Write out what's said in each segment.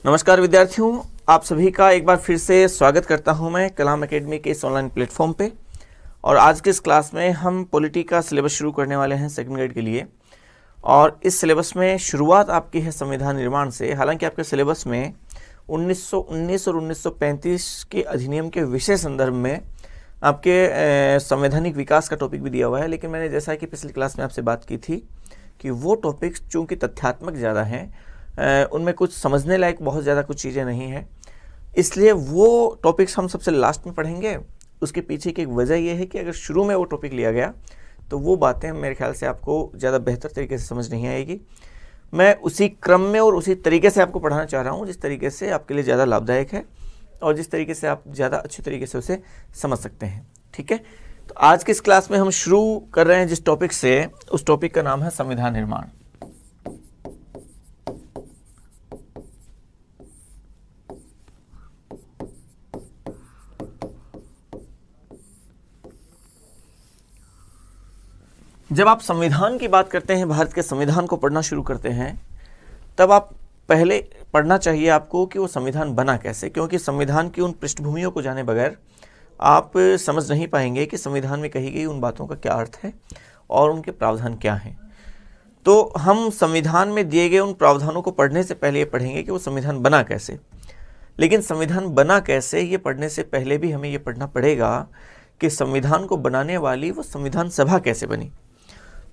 नमस्कार विद्यार्थियों, आप सभी का एक बार फिर से स्वागत करता हूं मैं कलाम एकेडमी के इस ऑनलाइन प्लेटफॉर्म पे। और आज के इस क्लास में हम पॉलिटी का सिलेबस शुरू करने वाले हैं सेकंड ग्रेड के लिए। और इस सिलेबस में शुरुआत आपकी है संविधान निर्माण से। हालांकि आपके सिलेबस में 1919 और 1935 के अधिनियम के विषय संदर्भ में आपके संवैधानिक विकास का टॉपिक भी दिया हुआ है, लेकिन मैंने जैसा कि पिछली क्लास में आपसे बात की थी कि वो टॉपिक्स चूँकि तथ्यात्मक ज़्यादा हैं, उनमें कुछ समझने लायक बहुत ज़्यादा कुछ चीज़ें नहीं हैं, इसलिए वो टॉपिक्स हम सबसे लास्ट में पढ़ेंगे। उसके पीछे की एक वजह यह है कि अगर शुरू में वो टॉपिक लिया गया तो वो बातें मेरे ख्याल से आपको ज़्यादा बेहतर तरीके से समझ नहीं आएगी। मैं उसी क्रम में और उसी तरीके से आपको पढ़ाना चाह रहा हूँ जिस तरीके से आपके लिए ज़्यादा लाभदायक है और जिस तरीके से आप ज़्यादा अच्छी तरीके से उसे समझ सकते हैं। ठीक है, तो आज की इस क्लास में हम शुरू कर रहे हैं जिस टॉपिक से, उस टॉपिक का नाम है संविधान निर्माण। जब आप संविधान की बात करते हैं, भारत के संविधान को पढ़ना शुरू करते हैं, तब आप पहले पढ़ना चाहिए आपको कि वो संविधान बना कैसे, क्योंकि संविधान की उन पृष्ठभूमियों को जाने बगैर आप समझ नहीं पाएंगे कि संविधान में कही गई उन बातों का क्या अर्थ है और उनके प्रावधान क्या हैं। तो हम संविधान में दिए गए उन प्रावधानों को पढ़ने से पहले ये पढ़ेंगे कि वो संविधान बना कैसे। लेकिन संविधान बना कैसे ये पढ़ने से पहले भी हमें ये पढ़ना पड़ेगा कि संविधान को बनाने वाली वो संविधान सभा कैसे बनी।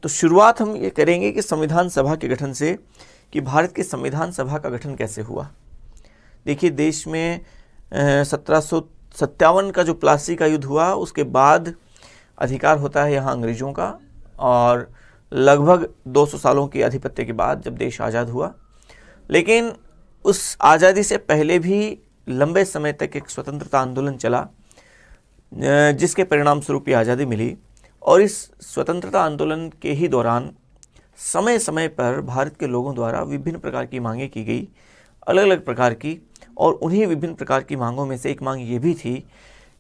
तो शुरुआत हम ये करेंगे कि संविधान सभा के गठन से, कि भारत की संविधान सभा का गठन कैसे हुआ। देखिए, देश में 1757 का जो प्लासी का युद्ध हुआ, उसके बाद अधिकार होता है यहाँ अंग्रेजों का, और लगभग 200 सालों की आधिपत्य के बाद जब देश आज़ाद हुआ। लेकिन उस आज़ादी से पहले भी लंबे समय तक एक स्वतंत्रता आंदोलन चला, जिसके परिणाम स्वरूप ये आज़ादी मिली। और इस स्वतंत्रता आंदोलन के ही दौरान समय समय पर भारत के लोगों द्वारा विभिन्न प्रकार की मांगें की गई, अलग अलग प्रकार की। और उन्हीं विभिन्न प्रकार की मांगों में से एक मांग ये भी थी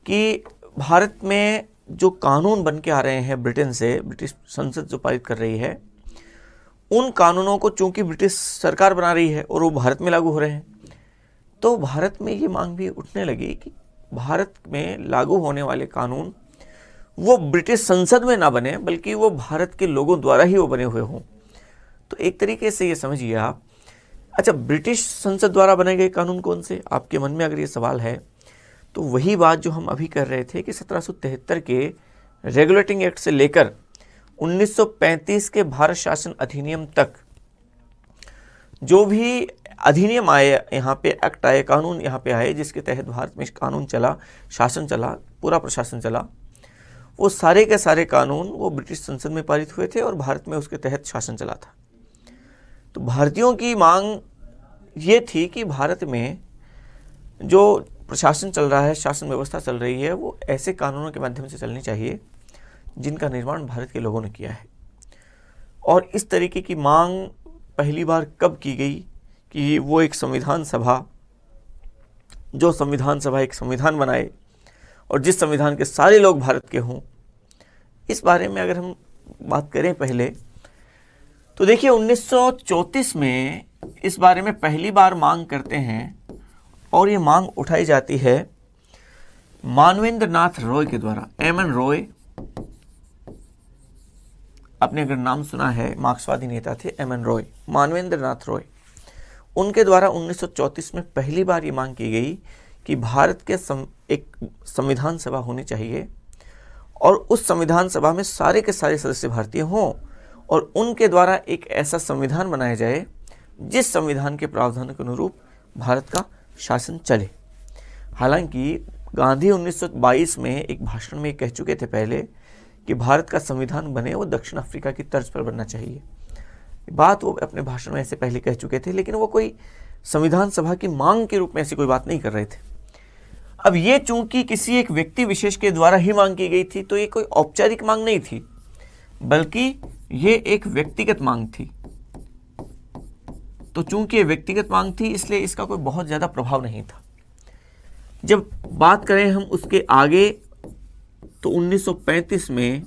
कि भारत में जो कानून बन के आ रहे हैं ब्रिटेन से, ब्रिटिश संसद जो पारित कर रही है, उन कानूनों को चूंकि ब्रिटिश सरकार बना रही है और वो भारत में लागू हो रहे हैं, तो भारत में ये मांग भी उठने लगी कि भारत में लागू होने वाले कानून वो ब्रिटिश संसद में ना बने, बल्कि वो भारत के लोगों द्वारा ही वो बने हुए हों। तो एक तरीके से ये समझिए आप। अच्छा, ब्रिटिश संसद द्वारा बनाए गए कानून कौन से, आपके मन में अगर ये सवाल है, तो वही बात जो हम अभी कर रहे थे कि 1773 के रेगुलेटिंग एक्ट से लेकर 1935 के भारत शासन अधिनियम तक जो भी अधिनियम आए, यहाँ पे एक्ट आए, कानून यहाँ पे आए, जिसके तहत भारत में कानून चला, शासन चला, पूरा प्रशासन चला, वो सारे के सारे कानून वो ब्रिटिश संसद में पारित हुए थे और भारत में उसके तहत शासन चला था। तो भारतीयों की मांग ये थी कि भारत में जो प्रशासन चल रहा है, शासन व्यवस्था चल रही है, वो ऐसे कानूनों के माध्यम से चलनी चाहिए जिनका निर्माण भारत के लोगों ने किया है। और इस तरीके की मांग पहली बार कब की गई कि वो एक संविधान सभा, जो संविधान सभा एक संविधान बनाए और जिस संविधान के सारे लोग भारत के हों। इस बारे में अगर हम बात करें पहले, तो देखिए 1934 में इस बारे में पहली बार मांग करते हैं और ये मांग उठाई जाती है मानवेंद्र नाथ रॉय के द्वारा। एम.एन. रॉय, आपने अगर नाम सुना है, मार्क्सवादी नेता थे एम.एन. रॉय, मानवेंद्र नाथ रॉय, उनके द्वारा 1934 में पहली बार ये मांग की गई कि भारत के एक संविधान सभा होनी चाहिए और उस संविधान सभा में सारे के सारे सदस्य भारतीय हों और उनके द्वारा एक ऐसा संविधान बनाया जाए जिस संविधान के प्रावधानों के अनुरूप भारत का शासन चले। हालांकि गांधी 1922 में एक भाषण में कह चुके थे पहले कि भारत का संविधान बने वो दक्षिण अफ्रीका की तर्ज पर बनना चाहिए। बात वो अपने भाषण में ऐसे पहले कह चुके थे, लेकिन वो कोई संविधान सभा की मांग के रूप में ऐसी कोई बात नहीं कर रहे थे। अब ये चूंकि किसी एक व्यक्ति विशेष के द्वारा ही मांग की गई थी, तो ये कोई औपचारिक मांग नहीं थी, बल्कि ये एक व्यक्तिगत मांग थी। तो चूंकि ये व्यक्तिगत मांग थी, इसलिए इसका कोई बहुत ज्यादा प्रभाव नहीं था। जब बात करें हम उसके आगे, तो 1935 में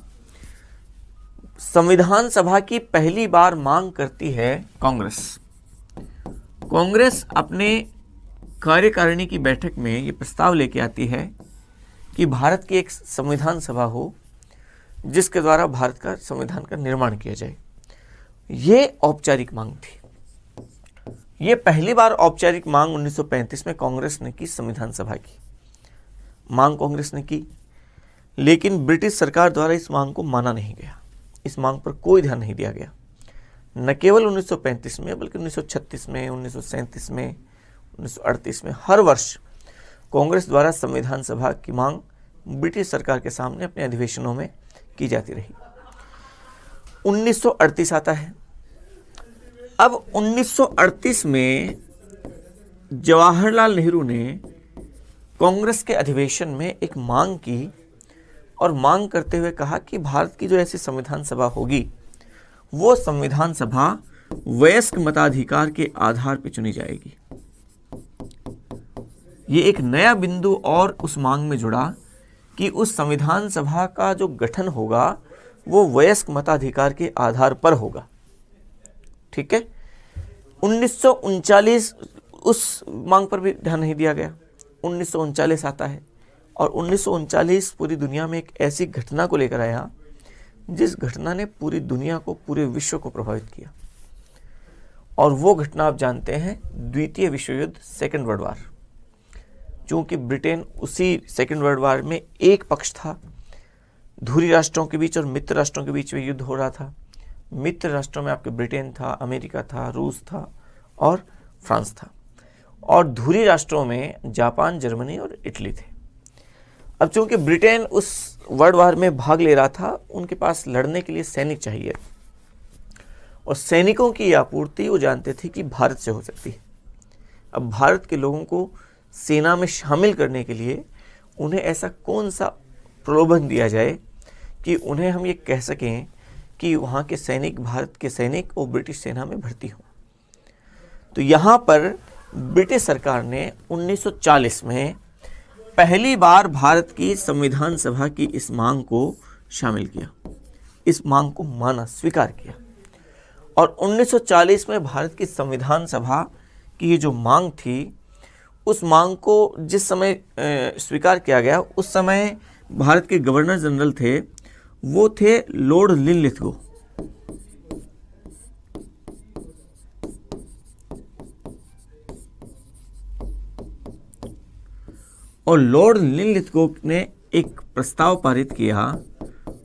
संविधान सभा की पहली बार मांग करती है कांग्रेस। कांग्रेस अपने कार्यकारिणी की बैठक में ये प्रस्ताव लेके आती है कि भारत की एक संविधान सभा हो जिसके द्वारा भारत का संविधान का निर्माण किया जाए। ये औपचारिक मांग थी। ये पहली बार औपचारिक मांग 1935 में कांग्रेस ने की, संविधान सभा की मांग कांग्रेस ने की, लेकिन ब्रिटिश सरकार द्वारा इस मांग को माना नहीं गया। इस मांग पर कोई ध्यान नहीं दिया गया। न केवल 1935 में बल्कि 1936 में, 1937 में, 1938 में हर वर्ष कांग्रेस द्वारा संविधान सभा की मांग ब्रिटिश सरकार के सामने अपने अधिवेशनों में की जाती रही। 1938 आता है। अब 1938 में जवाहरलाल नेहरू ने कांग्रेस के अधिवेशन में एक मांग की और मांग करते हुए कहा कि भारत की जो ऐसी संविधान सभा होगी वो संविधान सभा वयस्क मताधिकार के आधार पर चुनी जाएगी। ये एक नया बिंदु और उस मांग में जुड़ा कि उस संविधान सभा का जो गठन होगा वो वयस्क मताधिकार के आधार पर होगा। ठीक है। 1939 उस मांग पर भी ध्यान नहीं दिया गया। 1939 आता है और 1939 पूरी दुनिया में एक ऐसी घटना को लेकर आया जिस घटना ने पूरी दुनिया को, पूरे विश्व को प्रभावित किया। और वो घटना आप जानते हैं, द्वितीय विश्व युद्ध, सेकेंड वर्ल्ड वार। चूंकि ब्रिटेन उसी सेकेंड वर्ल्ड वार में एक पक्ष था, धुरी राष्ट्रों के बीच और मित्र राष्ट्रों के बीच में युद्ध हो रहा था। मित्र राष्ट्रों में आपके ब्रिटेन था, अमेरिका था, रूस था और फ्रांस था, और धुरी राष्ट्रों में जापान, जर्मनी और इटली थे। अब चूंकि ब्रिटेन उस वर्ल्ड वार में भाग ले रहा था, उनके पास लड़ने के लिए सैनिक चाहिए, और सैनिकों की आपूर्ति वो जानते थे कि भारत से हो सकती है। अब भारत के लोगों को सेना में शामिल करने के लिए उन्हें ऐसा कौन सा प्रलोभन दिया जाए कि उन्हें हम ये कह सकें कि वहाँ के सैनिक, भारत के सैनिक और ब्रिटिश सेना में भर्ती हों। तो यहाँ पर ब्रिटिश सरकार ने 1940 में पहली बार भारत की संविधान सभा की इस मांग को शामिल किया, इस मांग को माना, स्वीकार किया। और 1940 में भारत की संविधान सभा की ये जो मांग थी, उस मांग को जिस समय स्वीकार किया गया, उस समय भारत के गवर्नर जनरल थे, वो थे लॉर्ड लिनलिथगो। और लॉर्ड लिनलिथगो ने एक प्रस्ताव पारित किया।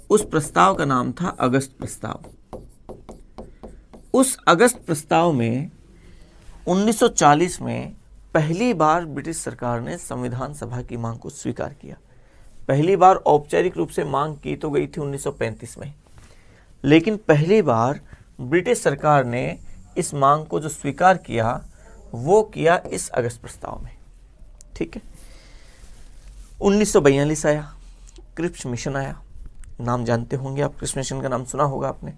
उस प्रस्ताव का नाम था अगस्त प्रस्ताव। उस अगस्त प्रस्ताव में 1940 में पहली बार ब्रिटिश सरकार ने संविधान सभा की मांग को स्वीकार किया। पहली बार औपचारिक रूप से मांग की तो गई थी 1935 में, लेकिन पहली बार ब्रिटिश सरकार ने इस मांग को जो स्वीकार किया वो किया इस अगस्त प्रस्ताव में। ठीक है। 1942 आया, क्रिप्स मिशन आया। नाम जानते होंगे आप, क्रिप्स मिशन का नाम सुना होगा आपने।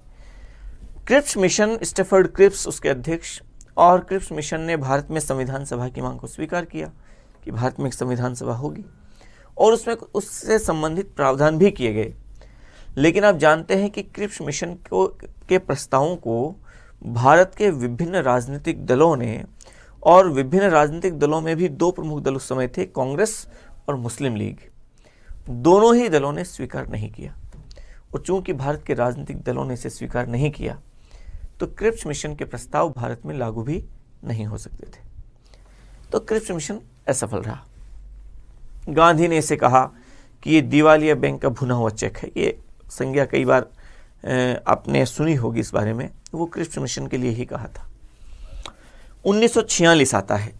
क्रिप्स मिशन, स्टैफर्ड क्रिप्स उसके अध्यक्ष, और क्रिप्स मिशन ने भारत में संविधान सभा की मांग को स्वीकार किया कि भारत में एक संविधान सभा होगी, और उसमें उससे संबंधित प्रावधान भी किए गए। लेकिन आप जानते हैं कि क्रिप्स मिशन के प्रस्तावों को भारत के विभिन्न राजनीतिक दलों ने, और विभिन्न राजनीतिक दलों में भी दो प्रमुख दल उस समय थे, कांग्रेस और मुस्लिम लीग, दोनों ही दलों ने स्वीकार नहीं किया। और चूंकि भारत के राजनीतिक दलों ने इसे स्वीकार नहीं किया, तो क्रिप्स मिशन के प्रस्ताव भारत में लागू भी नहीं हो सकते थे। तो क्रिप्स मिशन असफल रहा। गांधी ने इसे कहा कि ये दिवालिया बैंक का भुना हुआ चेक है। ये संज्ञा कई बार आपने सुनी होगी इस बारे में। वो क्रिप्स मिशन के लिए ही कहा था। 1946 आता है,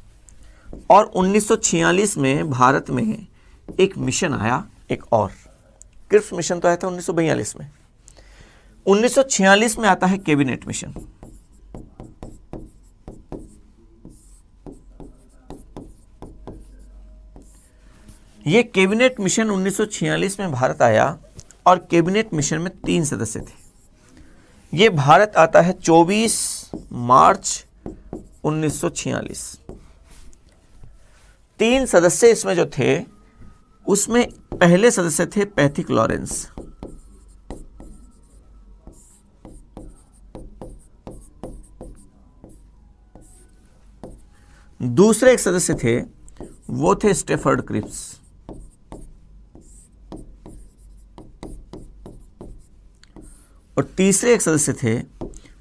और 1946 में भारत में एक मिशन आया, एक और। क्रिप्स मिशन तो आया था 1942 में। 1946 में आता है कैबिनेट मिशन। ये कैबिनेट मिशन 1946 में भारत आया, और कैबिनेट मिशन में 3 सदस्य थे। ये भारत आता है 24 मार्च 1946। 3 सदस्य इसमें जो थे, उसमें पहले सदस्य थे पैथिक लॉरेंस। दूसरे एक सदस्य थे वो थे स्टेफर्ड क्रिप्स। और तीसरे एक सदस्य थे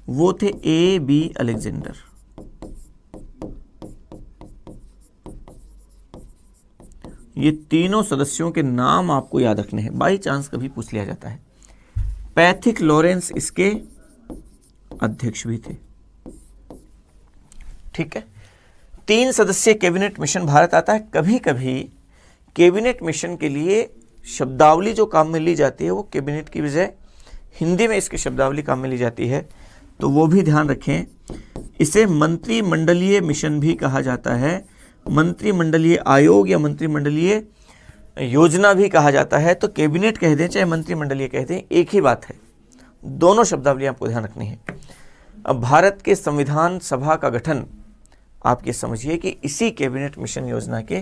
वो थे A.B. अलेक्जेंडर। ये तीनों सदस्यों के नाम आपको याद रखने हैं, बाई चांस कभी पूछ लिया जाता है। पैथिक लॉरेंस इसके अध्यक्ष भी थे। ठीक है, 3 सदस्यीय कैबिनेट मिशन भारत आता है। कभी कभी कैबिनेट मिशन के लिए शब्दावली जो काम में ली जाती है वो कैबिनेट की बजाय हिंदी में इसकी शब्दावली काम में ली जाती है, तो वो भी ध्यान रखें। इसे मंत्रिमंडलीय मिशन भी कहा जाता है, मंत्रिमंडलीय आयोग या मंत्रिमंडलीय योजना भी कहा जाता है। तो कैबिनेट कह दें चाहे मंत्रिमंडलीय कह दें, एक ही बात है, दोनों शब्दावली आपको ध्यान रखनी है। अब भारत के संविधान सभा का गठन आप ये समझिए कि इसी कैबिनेट मिशन योजना के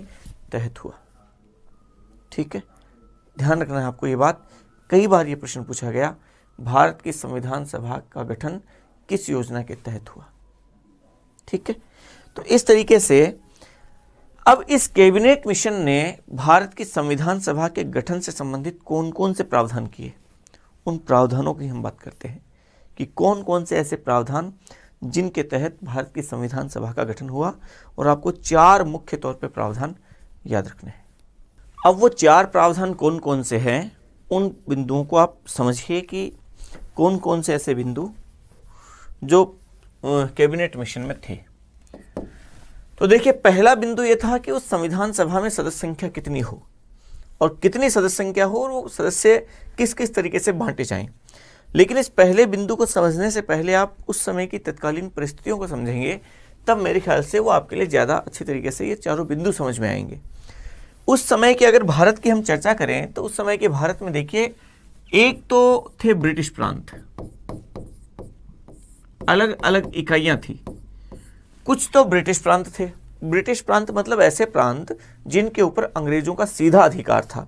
तहत हुआ। ठीक है, ध्यान रखना है आपको ये बात, कई बार ये प्रश्न पूछा गया, भारत की संविधान सभा का गठन किस योजना के तहत हुआ। ठीक है, तो इस तरीके से अब इस कैबिनेट मिशन ने भारत की संविधान सभा के गठन से संबंधित कौन कौन से प्रावधान किए, उन प्रावधानों की हम बात करते हैं कि कौन कौन से ऐसे प्रावधान जिनके तहत भारत की संविधान सभा का गठन हुआ। और आपको 4 मुख्य तौर पे प्रावधान याद रखने हैं। अब वो 4 प्रावधान कौन कौन से हैं, उन बिंदुओं को आप समझिए कि कौन कौन से ऐसे बिंदु जो कैबिनेट मिशन में थे। तो देखिए, पहला बिंदु यह था कि उस संविधान सभा में सदस्य संख्या कितनी हो और कितनी सदस्य संख्या हो और वो सदस्य किस किस तरीके से बांटे जाएं। लेकिन इस पहले बिंदु को समझने से पहले आप उस समय की तत्कालीन परिस्थितियों को समझेंगे, तब मेरे ख्याल से वो आपके लिए ज़्यादा अच्छी तरीके से ये चारों बिंदु समझ में आएंगे। उस समय की अगर भारत की हम चर्चा करें तो उस समय के भारत में देखिए, एक तो थे ब्रिटिश प्रांत, अलग अलग इकाइयां थी। कुछ तो ब्रिटिश प्रांत थे। ब्रिटिश प्रांत मतलब ऐसे प्रांत जिनके ऊपर अंग्रेजों का सीधा अधिकार था,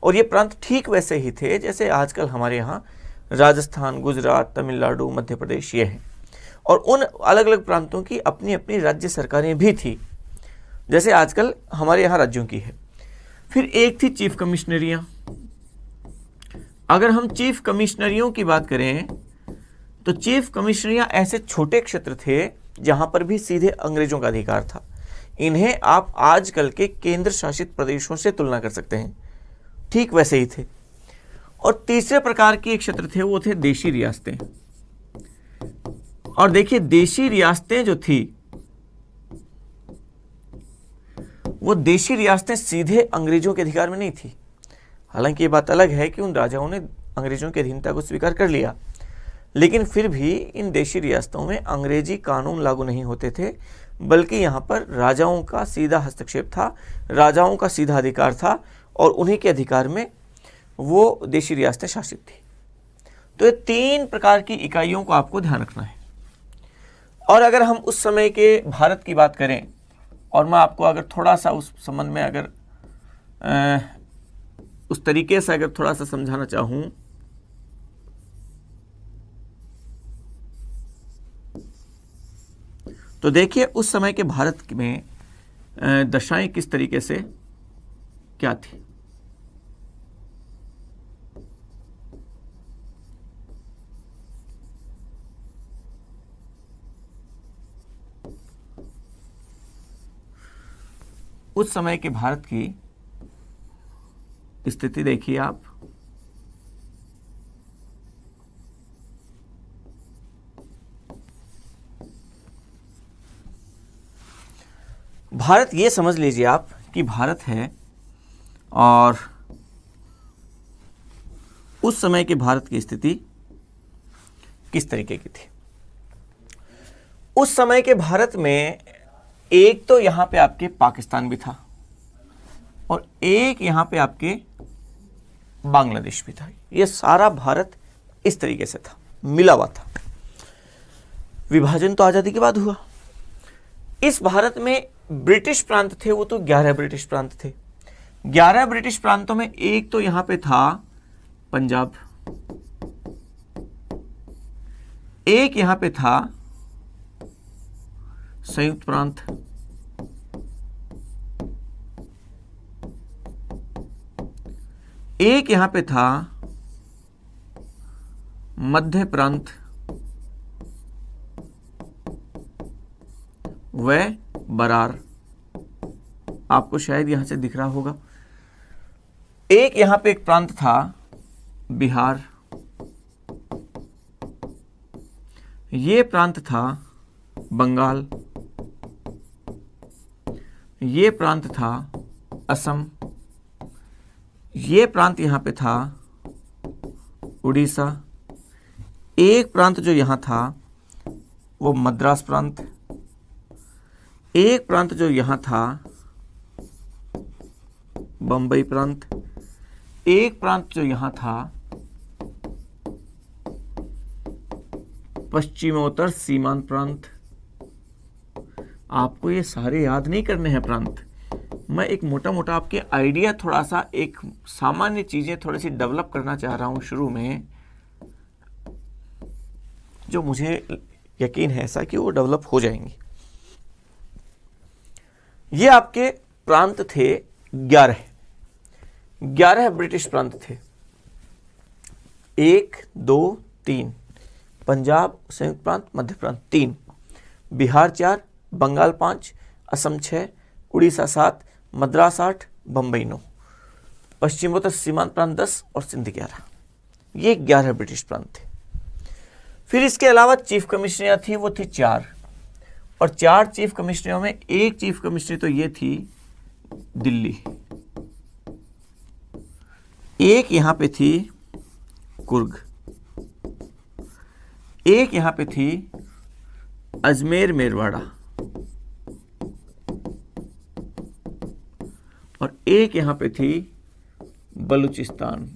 और ये प्रांत ठीक वैसे ही थे जैसे आजकल हमारे यहाँ राजस्थान, गुजरात, तमिलनाडु, मध्य प्रदेश ये हैं। और उन अलग अलग प्रांतों की अपनी अपनी राज्य सरकारें भी थी, जैसे आजकल हमारे यहाँ राज्यों की है। फिर एक थी चीफ कमिश्नरियां। अगर हम चीफ कमिश्नरियों की बात करें तो चीफ कमिश्नरियां ऐसे छोटे क्षेत्र थे जहां पर भी सीधे अंग्रेजों का अधिकार था। इन्हें आप आजकल के केंद्र शासित प्रदेशों से तुलना कर सकते हैं, ठीक वैसे ही थे। और तीसरे प्रकार के एक क्षेत्र थे वो थे देशी रियासतें। और देखिए, देशी रियासतें जो थी वो देशी रियासतें सीधे अंग्रेजों के अधिकार में नहीं थी। हालांकि ये बात अलग है कि उन राजाओं ने अंग्रेजों की अधीनता को स्वीकार कर लिया, लेकिन फिर भी इन देशी रियासतों में अंग्रेजी कानून लागू नहीं होते थे, बल्कि यहाँ पर राजाओं का सीधा हस्तक्षेप था, राजाओं का सीधा अधिकार था, और उन्हीं के अधिकार में वो देशी रियासतें शासित थी। तो ये 3 प्रकार की इकाइयों को आपको ध्यान रखना है। और अगर हम उस समय के भारत की बात करें, और मैं आपको अगर थोड़ा सा उस संबंध में अगर उस तरीके से अगर थोड़ा सा समझाना चाहूँ, तो देखिए उस समय के भारत में दशाएं किस तरीके से क्या थी। उस समय के भारत की स्थिति देखिए आप। भारत ये समझ लीजिए आप कि भारत है, और उस समय के भारत की स्थिति किस तरीके की थी। उस समय के भारत में एक तो यहां पे आपके पाकिस्तान भी था, और एक यहां पे आपके बांग्लादेश भी था। ये सारा भारत इस तरीके से था, मिला हुआ था। विभाजन तो आजादी के बाद हुआ। इस भारत में ब्रिटिश प्रांत थे, वो तो 11 ब्रिटिश प्रांत थे। 11 ब्रिटिश प्रांतों में एक तो यहां पे था पंजाब, एक यहां पे था संयुक्त प्रांत, एक यहां पे था मध्य प्रांत व बरार, आपको शायद यहां से दिख रहा होगा। एक यहां पे एक प्रांत था बिहार, ये प्रांत था बंगाल, ये प्रांत था असम, ये प्रांत यहां पे था उड़ीसा, एक प्रांत जो यहां था वो मद्रास प्रांत, एक प्रांत जो यहां था बंबई प्रांत, एक प्रांत जो यहां था पश्चिमोत्तर सीमांत प्रांत। आपको ये सारे याद नहीं करने हैं प्रांत, मैं एक मोटा मोटा आपके आइडिया, थोड़ा सा एक सामान्य चीजें थोड़ी सी डेवलप करना चाह रहा हूं शुरू में, जो मुझे यकीन है ऐसा कि वो डेवलप हो जाएंगी। ये आपके प्रांत थे 11 ब्रिटिश प्रांत थे। 1 2 3 पंजाब संयुक्त प्रांत, मध्य प्रांत 3, बिहार 4, बंगाल 5, असम 6, उड़ीसा 7, मद्रास 8, बंबई 9, पश्चिमोत्तर सीमांत प्रांत 10 और सिंध 11। ये 11 ब्रिटिश प्रांत थे। फिर इसके अलावा चीफ कमिश्नरियां थी, वो थी 4, और 4 चीफ कमिश्नरियों में एक चीफ कमिश्नरी तो ये थी दिल्ली, एक यहां पे थी कुर्ग, एक यहां पे थी अजमेर मेरवाड़ा, और एक यहां पे थी बलूचिस्तान।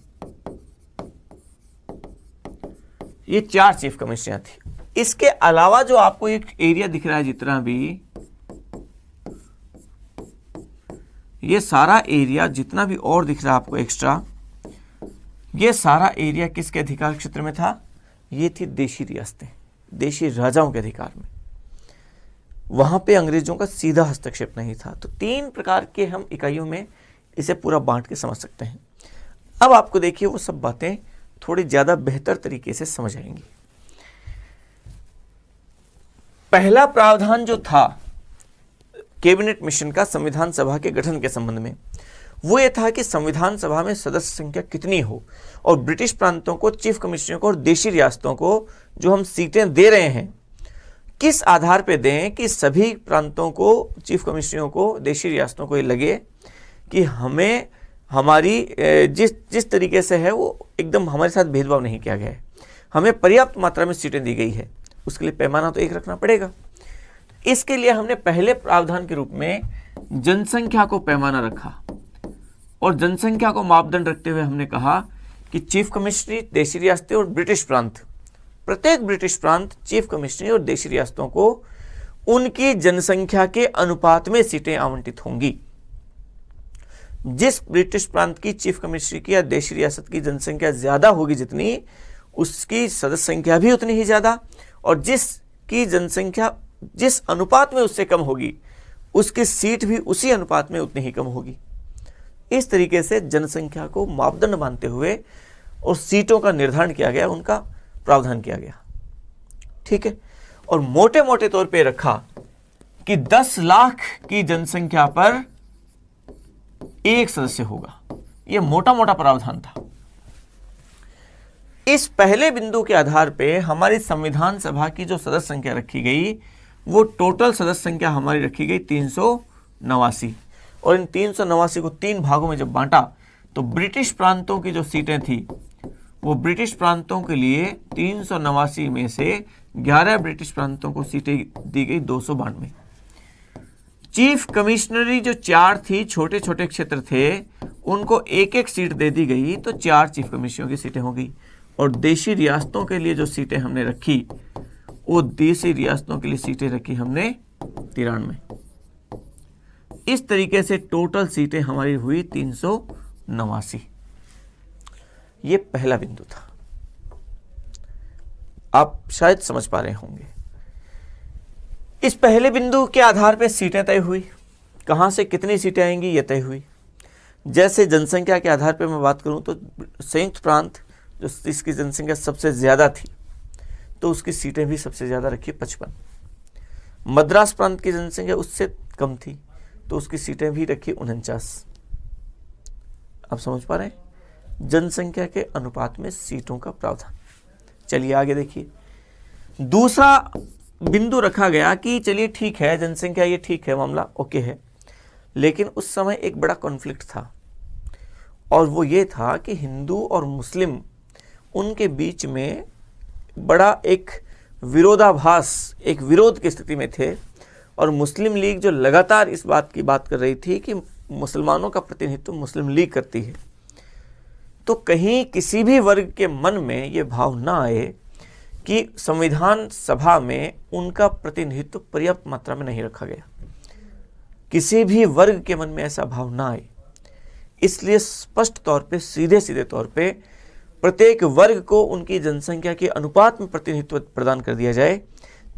ये 4 चीफ कमिश्नरियां थी। इसके अलावा जो आपको एक एरिया दिख रहा है जितना भी, ये सारा एरिया जितना भी और दिख रहा है आपको एक्स्ट्रा, ये सारा एरिया किसके अधिकार क्षेत्र में था? ये थी देशी रियासतें, देशी राजाओं के अधिकार में। वहां पे अंग्रेजों का सीधा हस्तक्षेप नहीं था। तो 3 प्रकार के हम इकाइयों में इसे पूरा बांट के समझ सकते हैं। अब आपको देखिए वो सब बातें थोड़ी ज्यादा बेहतर तरीके से समझ आएंगी। पहला प्रावधान जो था कैबिनेट मिशन का संविधान सभा के गठन के संबंध में, वो ये था कि संविधान सभा में सदस्य संख्या कितनी हो, और ब्रिटिश प्रांतों को, चीफ कमिश्नरों को और देशी रियासतों को जो हम सीटें दे रहे हैं, किस आधार पे दें कि सभी प्रांतों को, चीफ कमिश्नरों को, देशी रियासतों को ये लगे कि हमें हमारी जिस तरीके से है वो एकदम हमारे साथ भेदभाव नहीं किया गया है, हमें पर्याप्त मात्रा में सीटें दी गई है। उसके लिए पैमाना तो एक रखना पड़ेगा। इसके लिए हमने पहले प्रावधान के रूप में जनसंख्या को पैमाना रखा, और जनसंख्या को मापदंड रखते हुए हमने कहा कि चीफ कमिश्नरी, देशी रियासतें और ब्रिटिश प्रांत, प्रत्येक ब्रिटिश प्रांत चीफ कमिश्नरी और देशी रियासतों को उनकी जनसंख्या के अनुपात में सीटें आवंटित होंगी। जिस ब्रिटिश प्रांत की चीफ कमिश्नरी की या देशी रियासत की जनसंख्या ज्यादा होगी जितनी, उसकी सदस्य संख्या भी उतनी ही ज्यादा, और जिसकी जनसंख्या जिस अनुपात में उससे कम होगी, उसकी सीट भी उसी अनुपात में उतनी ही कम होगी। इस तरीके से जनसंख्या को मापदंड मानते हुए और सीटों का निर्धारण किया गया, उनका प्रावधान किया गया। ठीक है, और मोटे मोटे तौर पे रखा कि 10 लाख की जनसंख्या पर एक सदस्य होगा। यह मोटा मोटा प्रावधान था। इस पहले बिंदु के आधार पे हमारी संविधान सभा की जो सदस्य संख्या रखी गई, वो टोटल सदस्य संख्या हमारी रखी गई 389, और इन 389 को 3 भागों में जब बांटा तो ब्रिटिश प्रांतों की जो सीटें थी, वो ब्रिटिश प्रांतों के लिए 389 में से 11 ब्रिटिश प्रांतों को सीटें दी गई 292। चीफ कमिश्नरी जो 4 थी, छोटे छोटे क्षेत्र थे, उनको एक एक सीट दे दी गई, तो 4 चीफ कमिश्नरियों की सीटें हो गई। और देशी रियासतों के लिए जो सीटें हमने रखी, वो देशी रियासतों के लिए सीटें रखी हमने 93। इस तरीके से टोटल सीटें हमारी हुई 389। ये पहला बिंदु था। आप शायद समझ पा रहे होंगे। इस पहले बिंदु के आधार पर सीटें तय हुई, कहां से कितनी सीटें आएंगी ये तय हुई। जैसे जनसंख्या के आधार पर मैं बात करूं तो संयुक्त प्रांत जो इसकी जनसंख्या सबसे ज़्यादा थी तो उसकी सीटें भी सबसे ज़्यादा रखी 55। मद्रास प्रांत की जनसंख्या उससे कम थी तो उसकी सीटें भी रखी 49। आप समझ पा रहे हैं जनसंख्या के अनुपात में सीटों का प्रावधान। चलिए आगे देखिए, दूसरा बिंदु रखा गया कि चलिए ठीक है जनसंख्या ये ठीक है, मामला ओके है, लेकिन उस समय एक बड़ा कॉन्फ्लिक्ट था और वो ये था कि हिंदू और मुस्लिम उनके बीच में बड़ा एक विरोधाभास, एक विरोध की स्थिति में थे और मुस्लिम लीग जो लगातार इस बात की बात कर रही थी कि मुसलमानों का प्रतिनिधित्व मुस्लिम लीग करती है, तो कहीं किसी भी वर्ग के मन में ये भाव ना आए कि संविधान सभा में उनका प्रतिनिधित्व पर्याप्त मात्रा में नहीं रखा गया, किसी भी वर्ग के मन में ऐसा भाव ना आए, इसलिए स्पष्ट तौर पे सीधे सीधे तौर पे प्रत्येक वर्ग को उनकी जनसंख्या के अनुपात में प्रतिनिधित्व प्रदान कर दिया जाए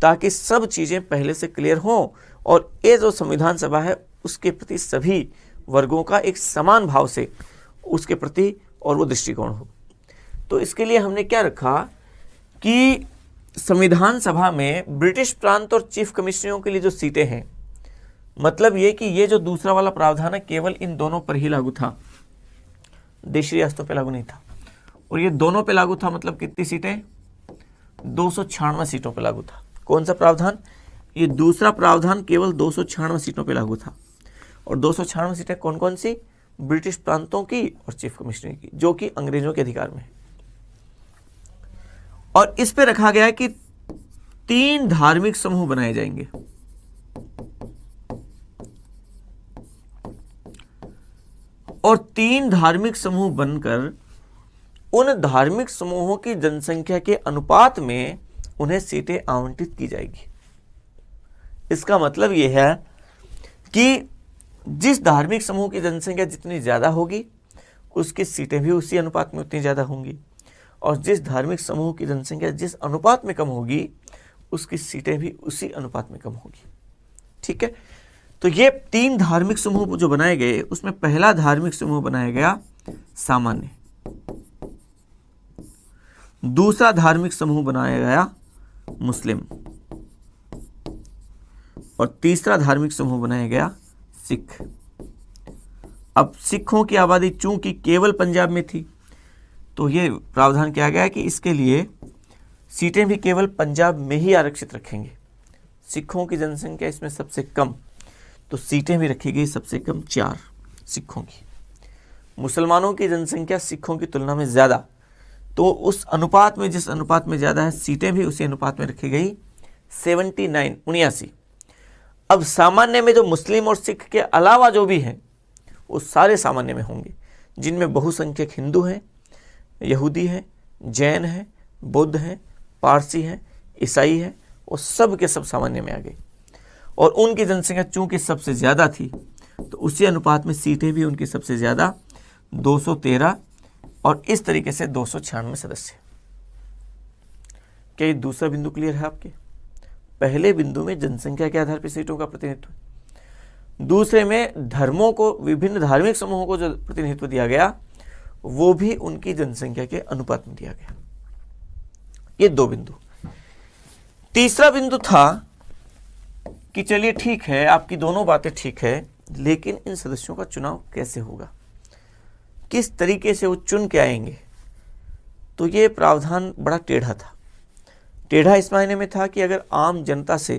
ताकि सब चीज़ें पहले से क्लियर हों और ये जो संविधान सभा है उसके प्रति सभी वर्गों का एक समान भाव से उसके प्रति और वो दृष्टिकोण हो। तो इसके लिए हमने क्या रखा कि संविधान सभा में ब्रिटिश प्रांत और चीफ कमिश्नरों के लिए जो सीटें हैं, मतलब ये कि ये जो दूसरा वाला प्रावधान है केवल इन दोनों पर ही लागू था, देशी रियासतों पर लागू नहीं था, और ये दोनों पे लागू था। मतलब कितनी सीटें? 296 सीटों पे लागू था। कौन सा प्रावधान? ये दूसरा प्रावधान केवल 296 सीटों पे लागू था। और 296 सीटें कौन कौन सी? ब्रिटिश प्रांतों की और चीफ कमिश्नर की, जो कि अंग्रेजों के अधिकार में है। और इस पे रखा गया है कि 3 धार्मिक समूह बनाए जाएंगे। और 3 धार्मिक समूह बनकर उन धार्मिक समूहों की जनसंख्या के अनुपात में उन्हें सीटें आवंटित की जाएगी। इसका मतलब यह है कि जिस धार्मिक समूह की जनसंख्या जितनी ज़्यादा होगी उसकी सीटें भी उसी अनुपात में उतनी ज़्यादा होंगी, और जिस धार्मिक समूह की जनसंख्या जिस अनुपात में कम होगी उसकी सीटें भी उसी अनुपात में कम होगी। ठीक है, तो ये 3 धार्मिक समूह जो बनाए गए उसमें पहला धार्मिक समूह बनाया गया सामान्य, दूसरा धार्मिक समूह बनाया गया मुस्लिम, और तीसरा धार्मिक समूह बनाया गया सिख। अब सिखों की आबादी चूंकि केवल पंजाब में थी तो ये प्रावधान किया गया कि इसके लिए सीटें भी केवल पंजाब में ही आरक्षित रखेंगे। सिखों की जनसंख्या इसमें सबसे कम, तो सीटें भी रखी गई सबसे कम 4 सिखों की। मुसलमानों की जनसंख्या सिखों की तुलना में ज़्यादा, तो उस अनुपात में जिस अनुपात में ज़्यादा है सीटें भी उसी अनुपात में रखी गई 79। अब सामान्य में जो मुस्लिम और सिख के अलावा जो भी हैं वो सारे सामान्य में होंगे, जिनमें बहुसंख्यक हिंदू हैं, यहूदी हैं, जैन हैं, बुद्ध हैं, पारसी हैं, ईसाई हैं, वो सब के सब सामान्य में आ गए। और उनकी जनसंख्या चूंकि सबसे ज़्यादा थी तो उसी अनुपात में सीटें भी उनकी सबसे ज़्यादा 213, और इस तरीके से 296 सदस्य। क्या ये दूसरा बिंदु क्लियर है आपके? पहले बिंदु में जनसंख्या के आधार पर सीटों का प्रतिनिधित्व, दूसरे में धर्मों को, विभिन्न धार्मिक समूहों को जो प्रतिनिधित्व दिया गया वो भी उनकी जनसंख्या के अनुपात में दिया गया। ये 2 बिंदु। तीसरा बिंदु था कि चलिए ठीक है, आपकी दोनों बातें ठीक है, लेकिन इन सदस्यों का चुनाव कैसे होगा, किस तरीके से वो चुन के आएंगे। तो ये प्रावधान बड़ा टेढ़ा था। टेढ़ा इस मायने में था कि अगर आम जनता से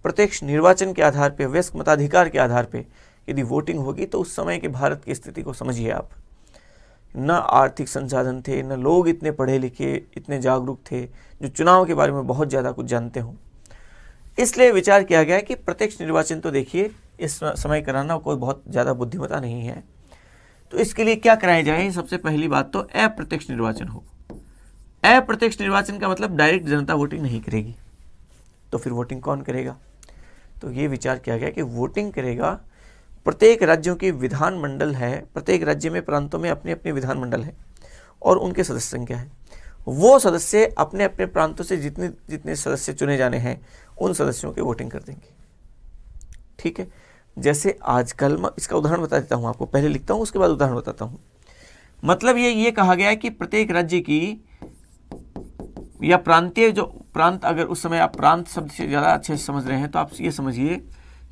प्रत्यक्ष निर्वाचन के आधार पर, वयस्क मताधिकार के आधार पर यदि वोटिंग होगी तो उस समय के भारत की स्थिति को समझिए आप। न आर्थिक संसाधन थे, न लोग इतने पढ़े लिखे, इतने जागरूक थे जो चुनाव के बारे में बहुत ज़्यादा कुछ जानते हों। इसलिए विचार किया गया कि प्रत्यक्ष निर्वाचन तो देखिए इस समय कराना कोई बहुत ज़्यादा बुद्धिमता नहीं है, तो इसके लिए क्या कराया जाए? सबसे पहली बात तो अप्रत्यक्ष निर्वाचन हो। अप्रत्यक्ष निर्वाचन का मतलब डायरेक्ट जनता वोटिंग नहीं करेगी, तो फिर वोटिंग कौन करेगा? तो ये विचार किया गया कि वोटिंग करेगा, प्रत्येक राज्यों की विधानमंडल है, प्रत्येक राज्य में प्रांतों में अपने अपने विधानमंडल है और उनके सदस्य संख्या है। वो सदस्य अपने अपने प्रांतों से जितने जितने सदस्य चुने जाने हैं उन सदस्यों की वोटिंग कर देंगे। ठीक है, जैसे आजकल, मैं इसका उदाहरण बता देता हूँ आपको, पहले लिखता हूँ उसके बाद उदाहरण बताता हूँ। मतलब ये कहा गया है कि प्रत्येक राज्य की या प्रांतीय, जो प्रांत, अगर उस समय आप प्रांत शब्द से ज़्यादा अच्छे से समझ रहे हैं तो आप ये समझिए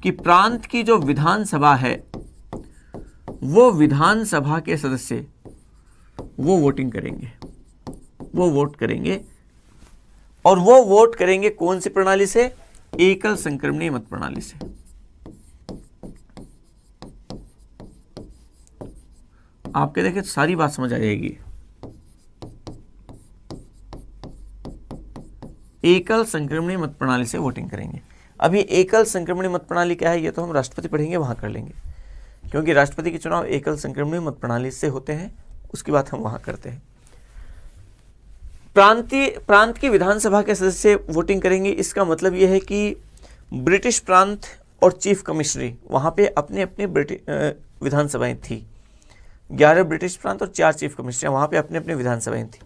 कि प्रांत की जो विधानसभा है, वो विधानसभा के सदस्य वो वोटिंग करेंगे, वो वोट करेंगे, और वो वोट करेंगे कौन सी प्रणाली से? एकल संक्रमणीय मत प्रणाली से। आपके देखें सारी बात समझ आ जाएगी। एकल संक्रमणीय मत प्रणाली से वोटिंग करेंगे। अभी एकल संक्रमणीय मत प्रणाली क्या है, ये तो हम राष्ट्रपति पढ़ेंगे, वहां कर लेंगे, क्योंकि राष्ट्रपति के चुनाव एकल संक्रमणीय मत प्रणाली से होते हैं, उसकी बात हम वहां करते हैं। प्रांत की विधानसभा के सदस्य वोटिंग करेंगे। इसका मतलब यह है कि ब्रिटिश प्रांत और चीफ कमिश्नरी, वहां पे अपने अपने विधानसभाएं थी। 11 ब्रिटिश प्रांत और 4 चीफ कमिश्नरी, वहां पे अपने अपने विधानसभाएं थी।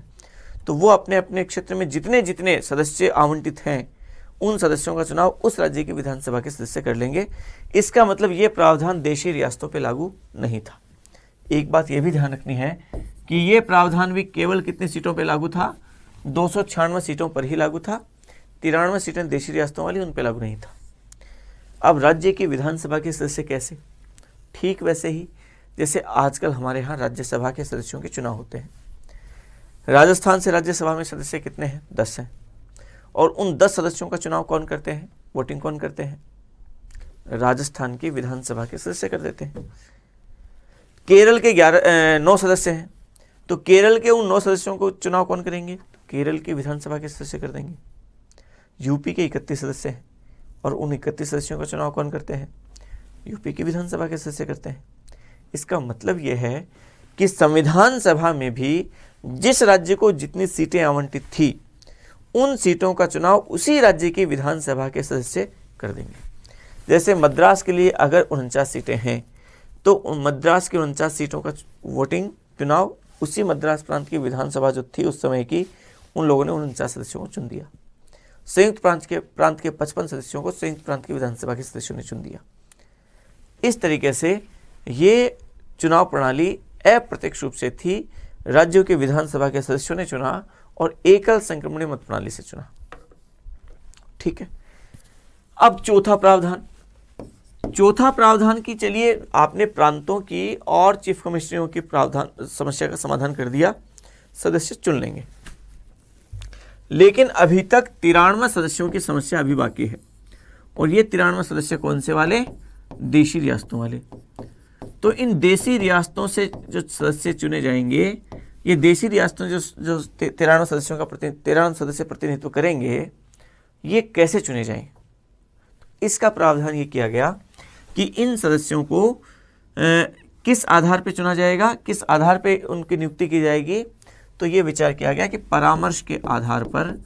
तो वो अपने अपने क्षेत्र में जितने जितने सदस्य आवंटित हैं, उन सदस्यों का चुनाव उस राज्य की विधानसभा के सदस्य कर लेंगे। इसका मतलब ये प्रावधान देशी रियासतों पे लागू नहीं था। एक बात ये भी ध्यान रखनी है कि ये प्रावधान भी केवल कितनी सीटों पे लागू था? 296 सीटों पर ही लागू था। 93 सीटें देशी रियासतों वाली, उन पे लागू नहीं था। अब राज्य की विधानसभा के सदस्य कैसे? ठीक वैसे ही जैसे आजकल हमारे यहाँ राज्यसभा के सदस्यों के चुनाव होते हैं। राजस्थान से राज्यसभा में सदस्य कितने हैं? 10 हैं। और उन 10 सदस्यों का चुनाव कौन करते हैं? वोटिंग कौन करते हैं? राजस्थान की विधानसभा के सदस्य कर देते हैं। केरल के 9 सदस्य हैं, तो केरल के उन 9 सदस्यों को चुनाव कौन करेंगे? केरल की विधानसभा के सदस्य कर देंगे। यूपी के 31 सदस्य हैं, और उन 31 सदस्यों का चुनाव कौन करते हैं? यूपी की विधानसभा के सदस्य करते हैं। इसका मतलब यह है कि संविधान सभा में भी जिस राज्य को जितनी सीटें आवंटित थी, उन सीटों का चुनाव उसी राज्य की विधानसभा के सदस्य कर देंगे। जैसे मद्रास के लिए अगर 49 सीटें हैं, तो मद्रास की 49 सीटों का वोटिंग चुनाव उसी मद्रास प्रांत की विधानसभा जो थी उस समय की, उन लोगों ने 49 सदस्यों को चुन दिया। संयुक्त प्रांत के 55 सदस्यों को संयुक्त प्रांत की विधानसभा के सदस्यों ने चुन दिया। इस तरीके से ये चुनाव प्रणाली अप्रत्यक्ष रूप से थी, राज्यों के विधानसभा के सदस्यों ने चुना और एकल संक्रमणीय मत प्रणाली से चुना। ठीक है। अब चौथा प्रावधान की, चलिए आपने प्रांतों की और चीफ कमिश्नरियों की प्रावधान समस्या का समाधान कर दिया, सदस्य चुन लेंगे। लेकिन अभी तक 93 सदस्यों की समस्या अभी बाकी है, और ये 93 सदस्य कौन से वाले? देशी रियासतों वाले। तो इन देशी रियासतों से जो सदस्य चुने जाएंगे, ये देशी रियासतों जो 93 सदस्यों का 93 सदस्य प्रतिनिधित्व करेंगे, ये कैसे चुने जाएंगे? इसका प्रावधान ये किया गया कि इन सदस्यों को किस आधार पर चुना जाएगा, किस आधार पर उनकी नियुक्ति की जाएगी? तो ये विचार किया गया कि परामर्श के आधार पर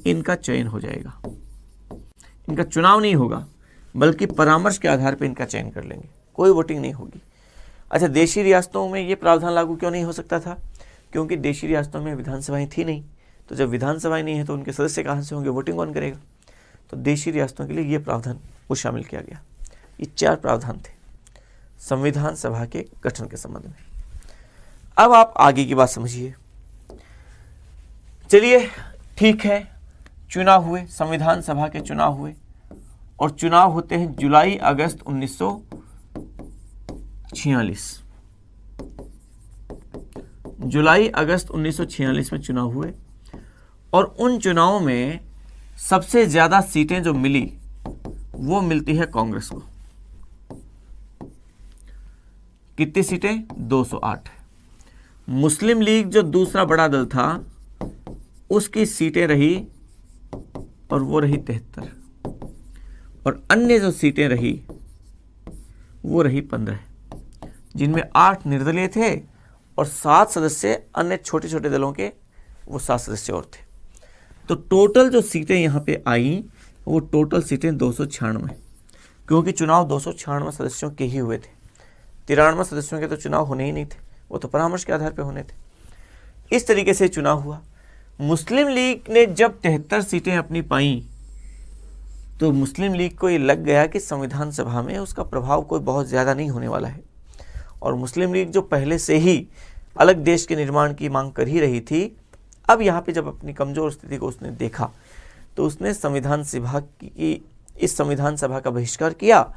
इनका चयन हो जाएगा। इनका चुनाव नहीं होगा, बल्कि परामर्श के आधार पर इनका चयन कर लेंगे, कोई वोटिंग नहीं होगी। अच्छा, देशी रियासतों में ये प्रावधान लागू क्यों नहीं हो सकता था? क्योंकि देशी रियासतों में विधानसभाएं थी नहीं। तो जब विधानसभाएं नहीं है तो उनके सदस्य कहाँ से होंगे? वोटिंग कौन करेगा? तो देशी रियासतों के लिए ये प्रावधान वो शामिल किया गया। ये 4 प्रावधान थे संविधान सभा के गठन के संबंध में। अब आप आगे की बात समझिए। चलिए ठीक है, चुनाव हुए, संविधान सभा के चुनाव हुए, और चुनाव होते हैं जुलाई अगस्त 1946। जुलाई अगस्त 1946 में चुनाव हुए, और उन चुनावों में सबसे ज्यादा सीटें जो मिली वो मिलती है कांग्रेस को। कितनी सीटें? 208। मुस्लिम लीग जो दूसरा बड़ा दल था, उसकी सीटें रही, और वो रही 73, और अन्य जो सीटें रही वो रही 15, जिनमें 8 निर्दलीय थे और 7 सदस्य अन्य छोटे छोटे दलों के, वो 7 सदस्य और थे। तो टोटल जो सीटें यहाँ पे आई, वो टोटल सीटें 296, क्योंकि चुनाव 296 सदस्यों के ही हुए थे। 93 सदस्यों के तो चुनाव होने ही नहीं थे, वो तो परामर्श के आधार पर होने थे। इस तरीके से चुनाव हुआ। मुस्लिम लीग ने जब 73 सीटें अपनी पाई, तो मुस्लिम लीग को ये लग गया कि संविधान सभा में उसका प्रभाव कोई बहुत ज़्यादा नहीं होने वाला है, और मुस्लिम लीग जो पहले से ही अलग देश के निर्माण की मांग कर ही रही थी, अब यहाँ पे जब अपनी कमज़ोर स्थिति को उसने देखा तो उसने इस संविधान सभा का बहिष्कार किया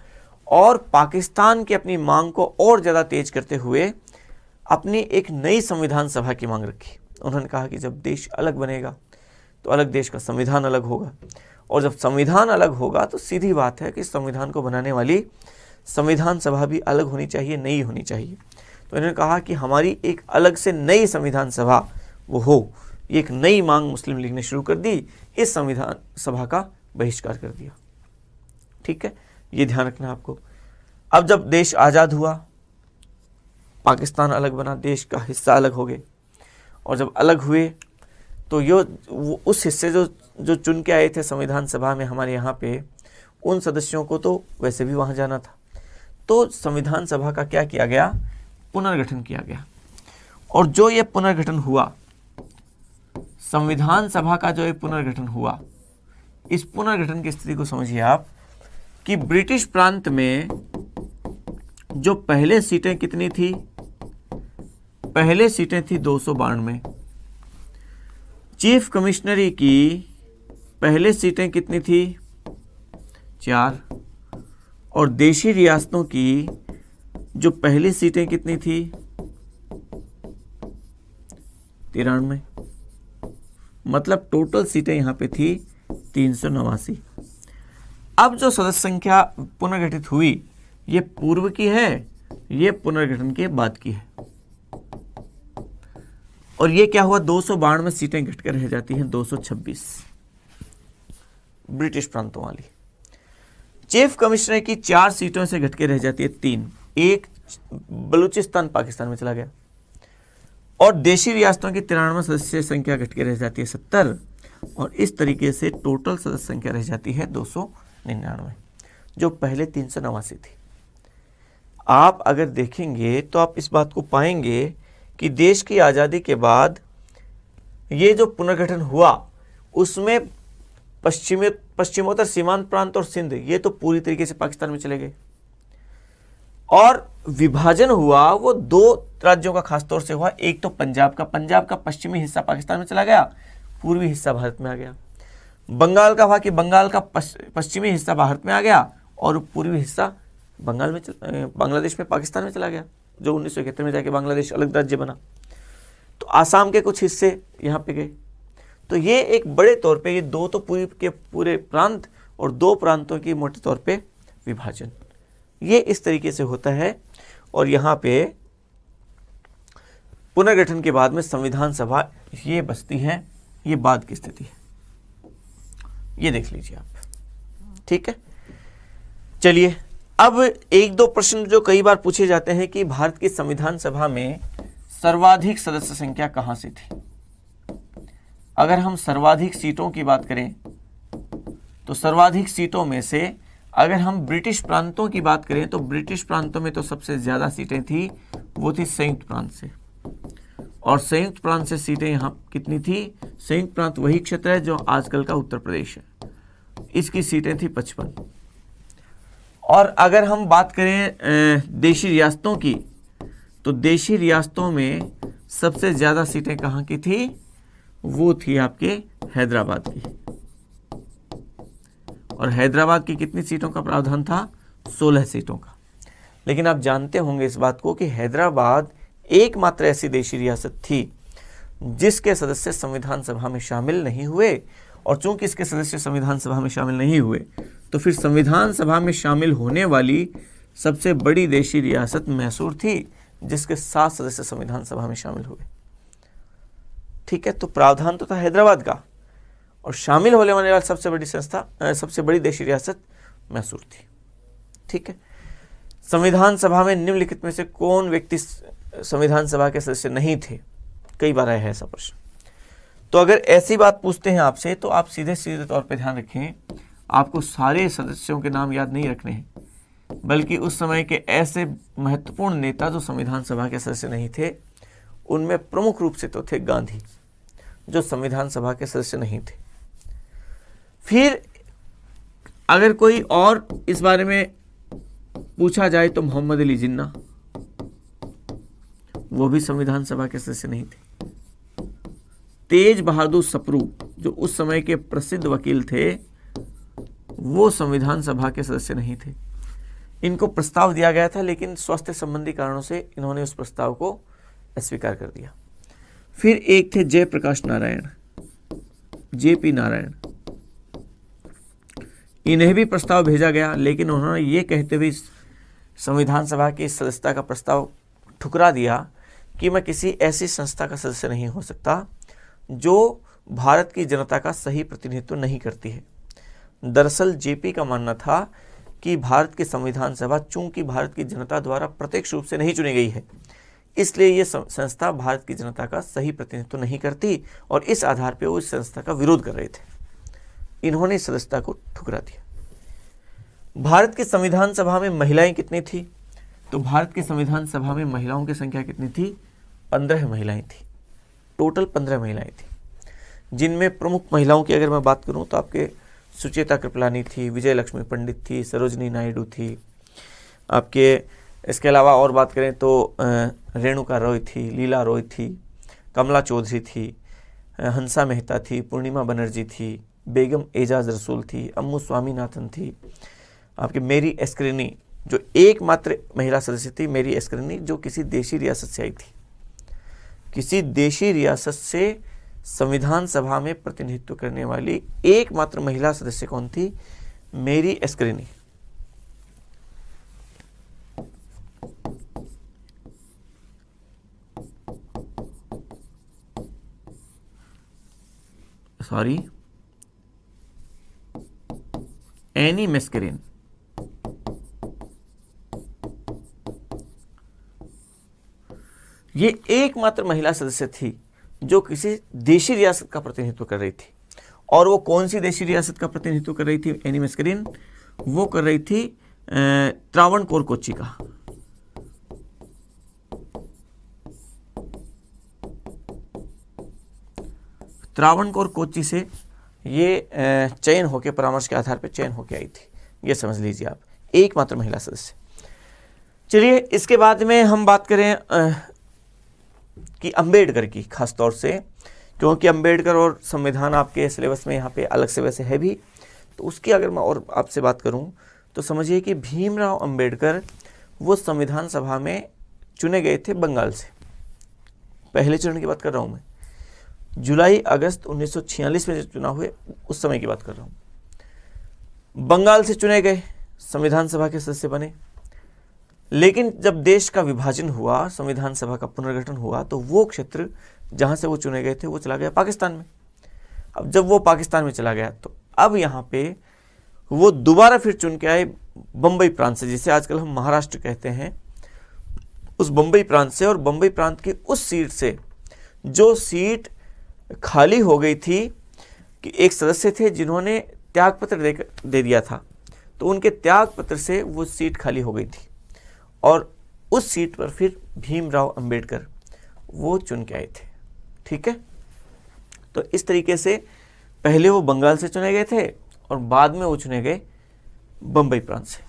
और पाकिस्तान की अपनी मांग को और ज़्यादा तेज करते हुए अपनी एक नई संविधान सभा की मांग रखी। उन्होंने कहा कि जब देश अलग बनेगा तो अलग देश का संविधान अलग होगा, और जब संविधान अलग होगा तो सीधी बात है कि संविधान को बनाने वाली संविधान सभा भी अलग होनी चाहिए, नई होनी चाहिए। तो इन्होंने कहा कि हमारी एक अलग से नई संविधान सभा वो हो, एक नई मांग मुस्लिम लीग ने शुरू कर दी, इस संविधान सभा का बहिष्कार कर दिया। ठीक है, ये ध्यान रखना आपको। अब जब देश आज़ाद हुआ, पाकिस्तान अलग बना, देश का हिस्सा अलग हो गए, और जब अलग हुए तो उस हिस्से जो चुन के आए थे संविधान सभा में हमारे यहाँ पे, उन सदस्यों को तो वैसे भी वहाँ जाना था, तो संविधान सभा का क्या किया गया, पुनर्गठन किया गया। और जो ये पुनर्गठन हुआ, संविधान सभा का जो ये पुनर्गठन हुआ, इस पुनर्गठन की स्थिति को समझिए आप कि ब्रिटिश प्रांत में जो पहले सीटें कितनी थी, पहले सीटें थी 292। चीफ कमिश्नरी की पहले सीटें कितनी थी, 4। और देशी रियासतों की जो पहली सीटें कितनी थी, 93। मतलब टोटल सीटें यहां पे थी 389। अब जो सदस्य संख्या पुनर्गठित हुई, ये पूर्व की है, ये पुनर्गठन के बाद की है। और ये क्या हुआ, 292 सीटें घटकर रह जाती हैं 226 ब्रिटिश प्रांतों वाली। चीफ कमिश्नर की 4 सीटों से घटकर रह जाती है 3, एक बलूचिस्तान पाकिस्तान में चला गया। और देशी रियासतों की 93 सदस्य संख्या घटकर रह जाती है 70, और इस तरीके से टोटल सदस्य संख्या रह जाती है 299, जो पहले 389 थी। आप अगर देखेंगे तो आप इस बात को पाएंगे कि देश की आज़ादी के बाद ये जो पुनर्गठन हुआ, उसमें पश्चिमोत्तर सीमांत प्रांत और सिंध, ये तो पूरी तरीके से पाकिस्तान में चले गए। और विभाजन हुआ वो 2 राज्यों का खासतौर से हुआ, एक तो पंजाब का पश्चिमी हिस्सा पाकिस्तान में चला गया, पूर्वी हिस्सा भारत में आ गया। बंगाल का हुआ कि बंगाल का पश्चिमी हिस्सा भारत में आ गया और पूर्वी हिस्सा बांग्लादेश में पाकिस्तान में चला गया, जो 1971 में जाके बांग्लादेश अलग राज्य बना। तो आसाम के कुछ हिस्से यहाँ पे गए। तो ये एक बड़े तौर पे, ये 2 तो पूरे प्रांत और 2 प्रांतों की मोटे तौर पे विभाजन, ये इस तरीके से होता है। और यहाँ पे पुनर्गठन के बाद में संविधान सभा ये बचती है, ये बाद की स्थिति है, ये देख लीजिए आप। ठीक है, चलिए अब 1-2 प्रश्न जो कई बार पूछे जाते हैं कि भारत की संविधान सभा में सर्वाधिक सदस्य संख्या कहां से थी। अगर हम सर्वाधिक सीटों की बात करें तो सर्वाधिक सीटों में से अगर हम ब्रिटिश प्रांतों की बात करें तो ब्रिटिश प्रांतों में तो सबसे ज्यादा सीटें थी, वो थी संयुक्त प्रांत से। और संयुक्त प्रांत से सीटें यहाँ कितनी थी, संयुक्त प्रांत वही क्षेत्र है जो आजकल का उत्तर प्रदेश है, इसकी सीटें थी 55। और अगर हम बात करें देशी रियासतों की, तो देशी रियासतों में सबसे ज़्यादा सीटें कहाँ की थी, वो थी आपके हैदराबाद की। और हैदराबाद की कितनी सीटों का प्रावधान था, 16 सीटों का। लेकिन आप जानते होंगे इस बात को कि हैदराबाद एकमात्र ऐसी देशी रियासत थी जिसके सदस्य संविधान सभा में शामिल नहीं हुए। और चूंकि इसके सदस्य संविधान सभा में शामिल नहीं हुए, तो फिर संविधान सभा में शामिल होने वाली सबसे बड़ी देशी रियासत मैसूर थी, जिसके 7 सदस्य संविधान सभा में शामिल हुए। ठीक है, तो प्रावधान तो था हैदराबाद का, और शामिल होने वाली सबसे बड़ी देशी रियासत मैसूर थी। ठीक है, संविधान सभा में निम्नलिखित में से कौन व्यक्ति संविधान सभा के सदस्य नहीं थे, कई बार आया है ऐसा प्रश्न। तो अगर ऐसी बात पूछते हैं आपसे, तो आप सीधे तौर पे ध्यान रखें, आपको सारे सदस्यों के नाम याद नहीं रखने हैं, बल्कि उस समय के ऐसे महत्वपूर्ण नेता जो संविधान सभा के सदस्य नहीं थे, उनमें प्रमुख रूप से तो थे गांधी, जो संविधान सभा के सदस्य नहीं थे। फिर अगर कोई और इस बारे में पूछा जाए तो मोहम्मद अली जिन्ना, वो भी संविधान सभा के सदस्य नहीं थे। तेज बहादुर सप्रू जो उस समय के प्रसिद्ध वकील थे, वो संविधान सभा के सदस्य नहीं थे। इनको प्रस्ताव दिया गया था, लेकिन स्वास्थ्य संबंधी कारणों से इन्होंने उस प्रस्ताव को अस्वीकार कर दिया। फिर एक थे जयप्रकाश नारायण, जेपी नारायण, इन्हें भी प्रस्ताव भेजा गया, लेकिन उन्होंने ये कहते हुए संविधान सभा की सदस्यता का प्रस्ताव ठुकरा दिया कि मैं किसी ऐसी संस्था का सदस्य नहीं हो सकता जो भारत की जनता का सही प्रतिनिधित्व नहीं करती है। दरअसल जेपी का मानना था कि भारत की संविधान सभा चूंकि भारत की जनता द्वारा प्रत्यक्ष रूप से नहीं चुनी गई है, इसलिए ये संस्था भारत की जनता का सही प्रतिनिधित्व नहीं करती, और इस आधार पर वो इस संस्था का विरोध कर रहे थे। इन्होंने सदस्यता को ठुकरा दिया। भारत की संविधान सभा में महिलाएं कितनी थी? तो भारत की संविधान सभा में महिलाओं की संख्या कितनी थी? 15 महिलाएं थी। टोटल 15 महिलाएं थी, जिनमें प्रमुख महिलाओं की अगर मैं बात करूं तो आपके सुचेता कृपलानी थी, विजय लक्ष्मी पंडित थी, सरोजनी नायडू थी, आपके इसके अलावा और बात करें तो रेणुका रॉय थी, लीला रॉय थी, कमला चौधरी थी, हंसा मेहता थी, पूर्णिमा बनर्जी थी, बेगम एजाज रसूल थी, अम्मू स्वामीनाथन थी, आपकी मेरी एस्क्रिनी जो एकमात्र महिला सदस्य थी, मेरी एस्क्रिनी जो किसी देशी रियासत से आई थी। किसी देशी रियासत से संविधान सभा में प्रतिनिधित्व करने वाली एकमात्र महिला सदस्य कौन थी? मेरी एस्क्रिनी। Sorry, any मेस्करिन। ये एकमात्र महिला सदस्य थी जो किसी देशी रियासत का प्रतिनिधित्व कर रही थी। और वो कौन सी देशी रियासत का प्रतिनिधित्व कर रही थी एनी मेस्करिन? वो कर रही थी त्रावणकोर कोच्चि का। त्रावणकोर कोच्चि से ये चयन होकर, परामर्श के आधार पर चयन होकर आई थी। ये समझ लीजिए आप, एकमात्र महिला सदस्य। चलिए इसके बाद में हम बात करें कि अंबेडकर की, खास तौर से क्योंकि अंबेडकर और संविधान आपके सिलेबस में यहाँ पे अलग से वैसे है भी, तो उसकी अगर मैं और आपसे बात करूँ तो समझिए कि भीमराव अंबेडकर वो संविधान सभा में चुने गए थे बंगाल से। पहले चरण की बात कर रहा हूँ मैं, जुलाई अगस्त 1946 में जो चुनाव हुए उस समय की बात कर रहा हूँ। बंगाल से चुने गए, संविधान सभा के सदस्य बने। लेकिन जब देश का विभाजन हुआ, संविधान सभा का पुनर्गठन हुआ, तो वो क्षेत्र जहां से वो चुने गए थे वो चला गया पाकिस्तान में। अब जब वो पाकिस्तान में चला गया तो अब यहाँ पे वो दोबारा फिर चुन के आए बम्बई प्रांत से, जिसे आजकल हम महाराष्ट्र कहते हैं, उस बम्बई प्रांत से। और बम्बई प्रांत की उस सीट से, जो सीट खाली हो गई थी, कि एक सदस्य थे जिन्होंने त्यागपत्र दे दिया था, तो उनके त्यागपत्र से वो सीट खाली हो गई थी, और उस सीट पर फिर भीमराव अंबेडकर वो चुन के आए थे। ठीक है, तो इस तरीके से पहले वो बंगाल से चुने गए थे और बाद में वो चुने गए बंबई प्रांत से।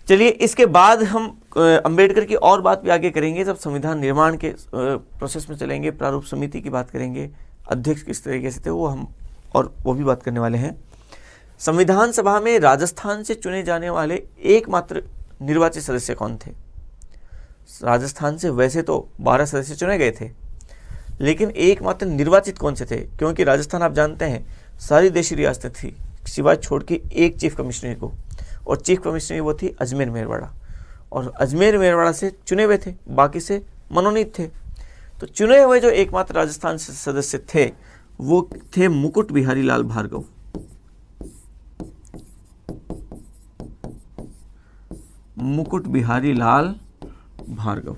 चलिए इसके बाद हम अंबेडकर की और बात भी आगे करेंगे, जब संविधान निर्माण के प्रोसेस में चलेंगे, प्रारूप समिति की बात करेंगे, अध्यक्ष किस तरीके से थे वो हम और वो भी बात करने वाले हैं। संविधान सभा में राजस्थान से चुने जाने वाले एकमात्र निर्वाचित सदस्य कौन थे? राजस्थान से वैसे तो 12 सदस्य चुने गए थे, लेकिन एकमात्र निर्वाचित कौन से थे? क्योंकि राजस्थान आप जानते हैं सारी देशी रियासतें थी, सिवाय छोड़ के एक चीफ कमिश्नरी को, और चीफ कमिश्नरी वो थी अजमेर मेरवाड़ा, और अजमेर मेरवाड़ा से चुने हुए थे, बाकी से मनोनीत थे। तो चुने हुए जो एकमात्र राजस्थान से सदस्य थे वो थे मुकुट बिहारी लाल भार्गव। मुकुट बिहारी लाल भार्गव,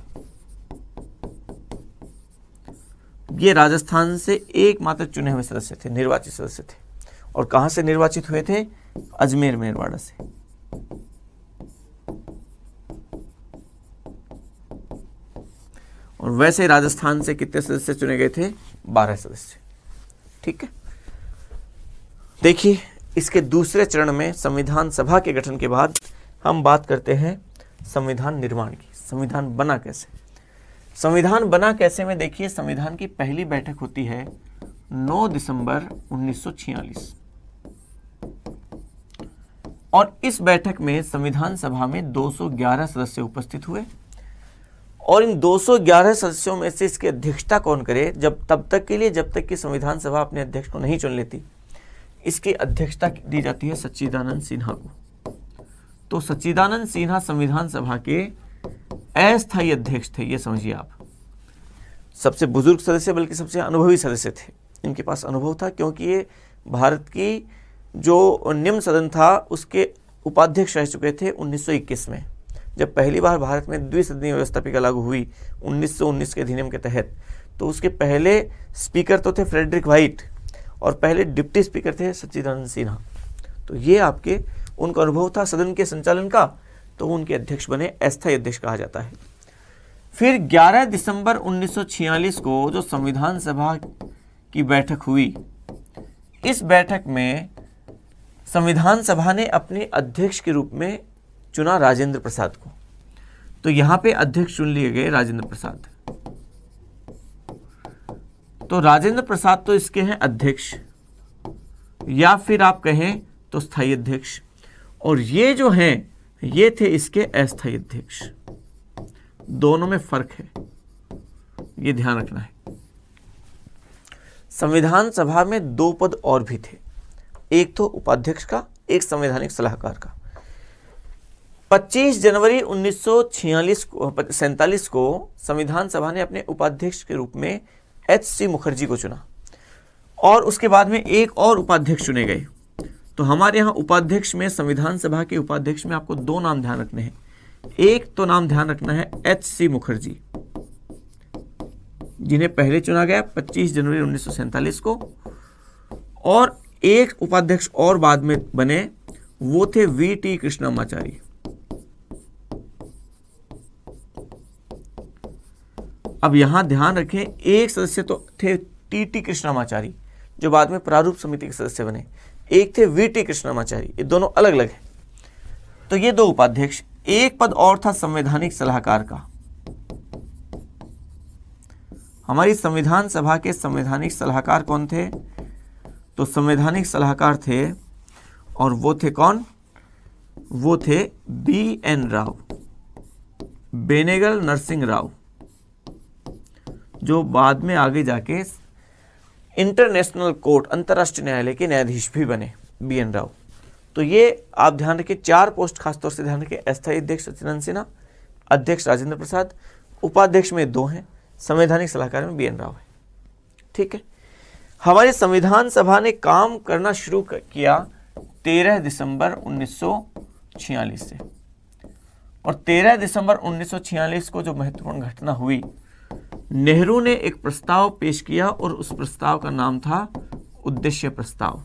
ये राजस्थान से एकमात्र चुने हुए सदस्य थे, निर्वाचित सदस्य थे। और कहां से निर्वाचित हुए थे? अजमेर मेरवाड़ा से। और वैसे राजस्थान से कितने सदस्य चुने गए थे? 12 सदस्य। ठीक है, देखिए इसके दूसरे चरण में संविधान सभा के गठन के बाद हम बात करते हैं संविधान निर्माण की। संविधान बना कैसे? संविधान बना कैसे में देखिए, संविधान की पहली बैठक होती है 9 दिसंबर 1946 और इस बैठक में संविधान सभा में 211 सदस्य उपस्थित हुए और इन 211 सदस्यों में से इसकी अध्यक्षता कौन करे, तब तक के लिए जब तक कि संविधान सभा अपने अध्यक्ष को नहीं चुन लेती, इसकी अध्यक्षता दी जाती है सच्चिदानंद सिन्हा को। तो सच्चिदानंद सिन्हा संविधान सभा के अस्थायी अध्यक्ष थे। ये समझिए आप, सबसे बुजुर्ग सदस्य बल्कि सबसे अनुभवी सदस्य थे। इनके पास अनुभव था क्योंकि ये भारत की जो निम्न सदन था उसके उपाध्यक्ष रह चुके थे 1921 में, जब पहली बार भारत में द्विसदनीय व्यवस्थापिका लागू हुई 1919 के अधिनियम के तहत। तो उसके पहले स्पीकर तो थे फ्रेडरिक व्हाइट और पहले डिप्टी स्पीकर थे सच्चिदानंद सिन्हा। तो ये आपके उनका अनुभव था सदन के संचालन का, तो उनके अध्यक्ष बने, अस्थायी अध्यक्ष कहा जाता है। फिर 11 दिसंबर 1946 को जो संविधान सभा की बैठक हुई, इस बैठक में संविधान सभा ने अपने अध्यक्ष के रूप में चुना राजेंद्र प्रसाद को। तो यहां पे अध्यक्ष चुन लिए गए राजेंद्र प्रसाद। तो राजेंद्र प्रसाद तो इसके हैं अध्यक्ष या फिर आप कहें तो स्थायी अध्यक्ष, और ये जो हैं ये थे इसके अस्थायी अध्यक्ष। दोनों में फर्क है, ये ध्यान रखना है। संविधान सभा में 2 पद और भी थे, एक तो उपाध्यक्ष का, एक संवैधानिक सलाहकार का। 25 जनवरी 1947 को संविधान सभा ने अपने उपाध्यक्ष के रूप में HC मुखर्जी को चुना और उसके बाद में एक और उपाध्यक्ष चुने गए। तो हमारे यहाँ उपाध्यक्ष में, संविधान सभा के उपाध्यक्ष में आपको 2 नाम ध्यान रखने हैं। एक तो नाम ध्यान रखना है HC मुखर्जी, जिन्हें पहले चुना गया 25 जनवरी 1947 को, और एक उपाध्यक्ष और बाद में बने, वो थे VT कृष्णमाचारी। अब यहां ध्यान रखें, एक सदस्य तो थे TT कृष्णमाचारी जो बाद में प्रारूप समिति के सदस्य बने, एक थे VT कृष्णमाचारी, ये दोनों अलग अलग हैं। तो ये 2 उपाध्यक्ष। एक पद और था संवैधानिक सलाहकार का। हमारी संविधान सभा के संवैधानिक सलाहकार कौन थे? तो संवैधानिक सलाहकार थे, और वो थे कौन? वो थे BN राव, बेनेगल नरसिंह राव, जो बाद में आगे जाके इंटरनेशनल कोर्ट, अंतर्राष्ट्रीय न्यायालय के न्यायाधीश भी बने, BN राव। तो ये आप ध्यान रखें, 4 पोस्ट खासतौर से ध्यान रखें। अस्थायी अध्यक्ष सच्चिदानंद सिन्हा, अध्यक्ष राजेंद्र प्रसाद, उपाध्यक्ष में 2 हैं, संवैधानिक सलाहकार में BN राव है। ठीक है। हमारे संविधान सभा ने काम करना शुरू किया 13 दिसंबर 1946 से, और 13 दिसंबर 1946 को जो महत्वपूर्ण घटना हुई, नेहरू ने एक प्रस्ताव पेश किया और उस प्रस्ताव का नाम था उद्देश्य प्रस्ताव।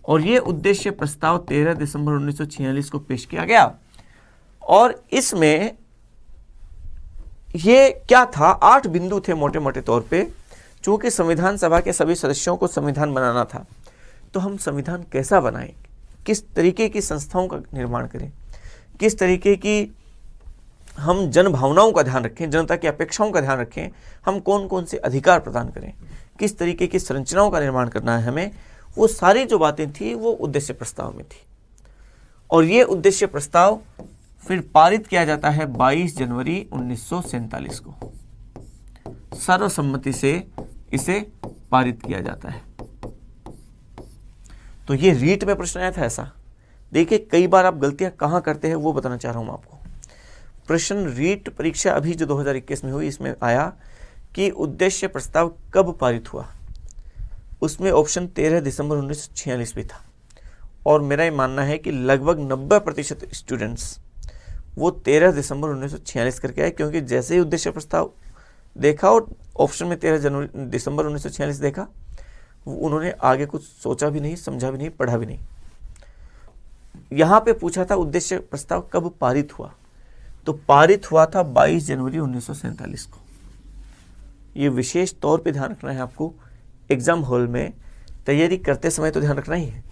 और ये उद्देश्य प्रस्ताव 13 दिसंबर 1946 को पेश किया गया, और इसमें ये क्या था, 8 बिंदु थे मोटे मोटे तौर पे। चूंकि संविधान सभा के सभी सदस्यों को संविधान बनाना था, तो हम संविधान कैसा बनाएं, किस तरीके की संस्थाओं का निर्माण करें, किस तरीके की हम जन भावनाओं का ध्यान रखें, जनता की अपेक्षाओं का ध्यान रखें, हम कौन कौन से अधिकार प्रदान करें, किस तरीके की संरचनाओं का निर्माण करना है हमें, वो सारी जो बातें थी वो उद्देश्य प्रस्ताव में थी। और ये उद्देश्य प्रस्ताव फिर पारित किया जाता है 22 जनवरी 1947 को, सर्वसम्मति से इसे पारित किया जाता है। तो ये रीट में प्रश्न आया था ऐसा। देखिए कई बार आप गलतियां कहां करते हैं वो बताना चाह रहा हूं आपको। प्रश्न रीट परीक्षा अभी जो 2021 में हुई, इसमें आया कि उद्देश्य प्रस्ताव कब पारित हुआ, उसमें ऑप्शन 13 दिसंबर 1946 भी था। और मेरा ये मानना है कि लगभग 90% स्टूडेंट्स वो 13 दिसंबर 1946 करके आए, क्योंकि जैसे ही उद्देश्य प्रस्ताव देखा और ऑप्शन में 13 दिसंबर 1946 देखा, उन्होंने आगे कुछ सोचा भी नहीं, समझा भी नहीं, पढ़ा भी नहीं। यहां पे पूछा था उद्देश्य प्रस्ताव कब पारित हुआ, तो पारित हुआ था 22 जनवरी 1947 को। ये विशेष तौर पे ध्यान रखना है आपको, एग्जाम हॉल में तैयारी करते समय तो ध्यान रखना ही है,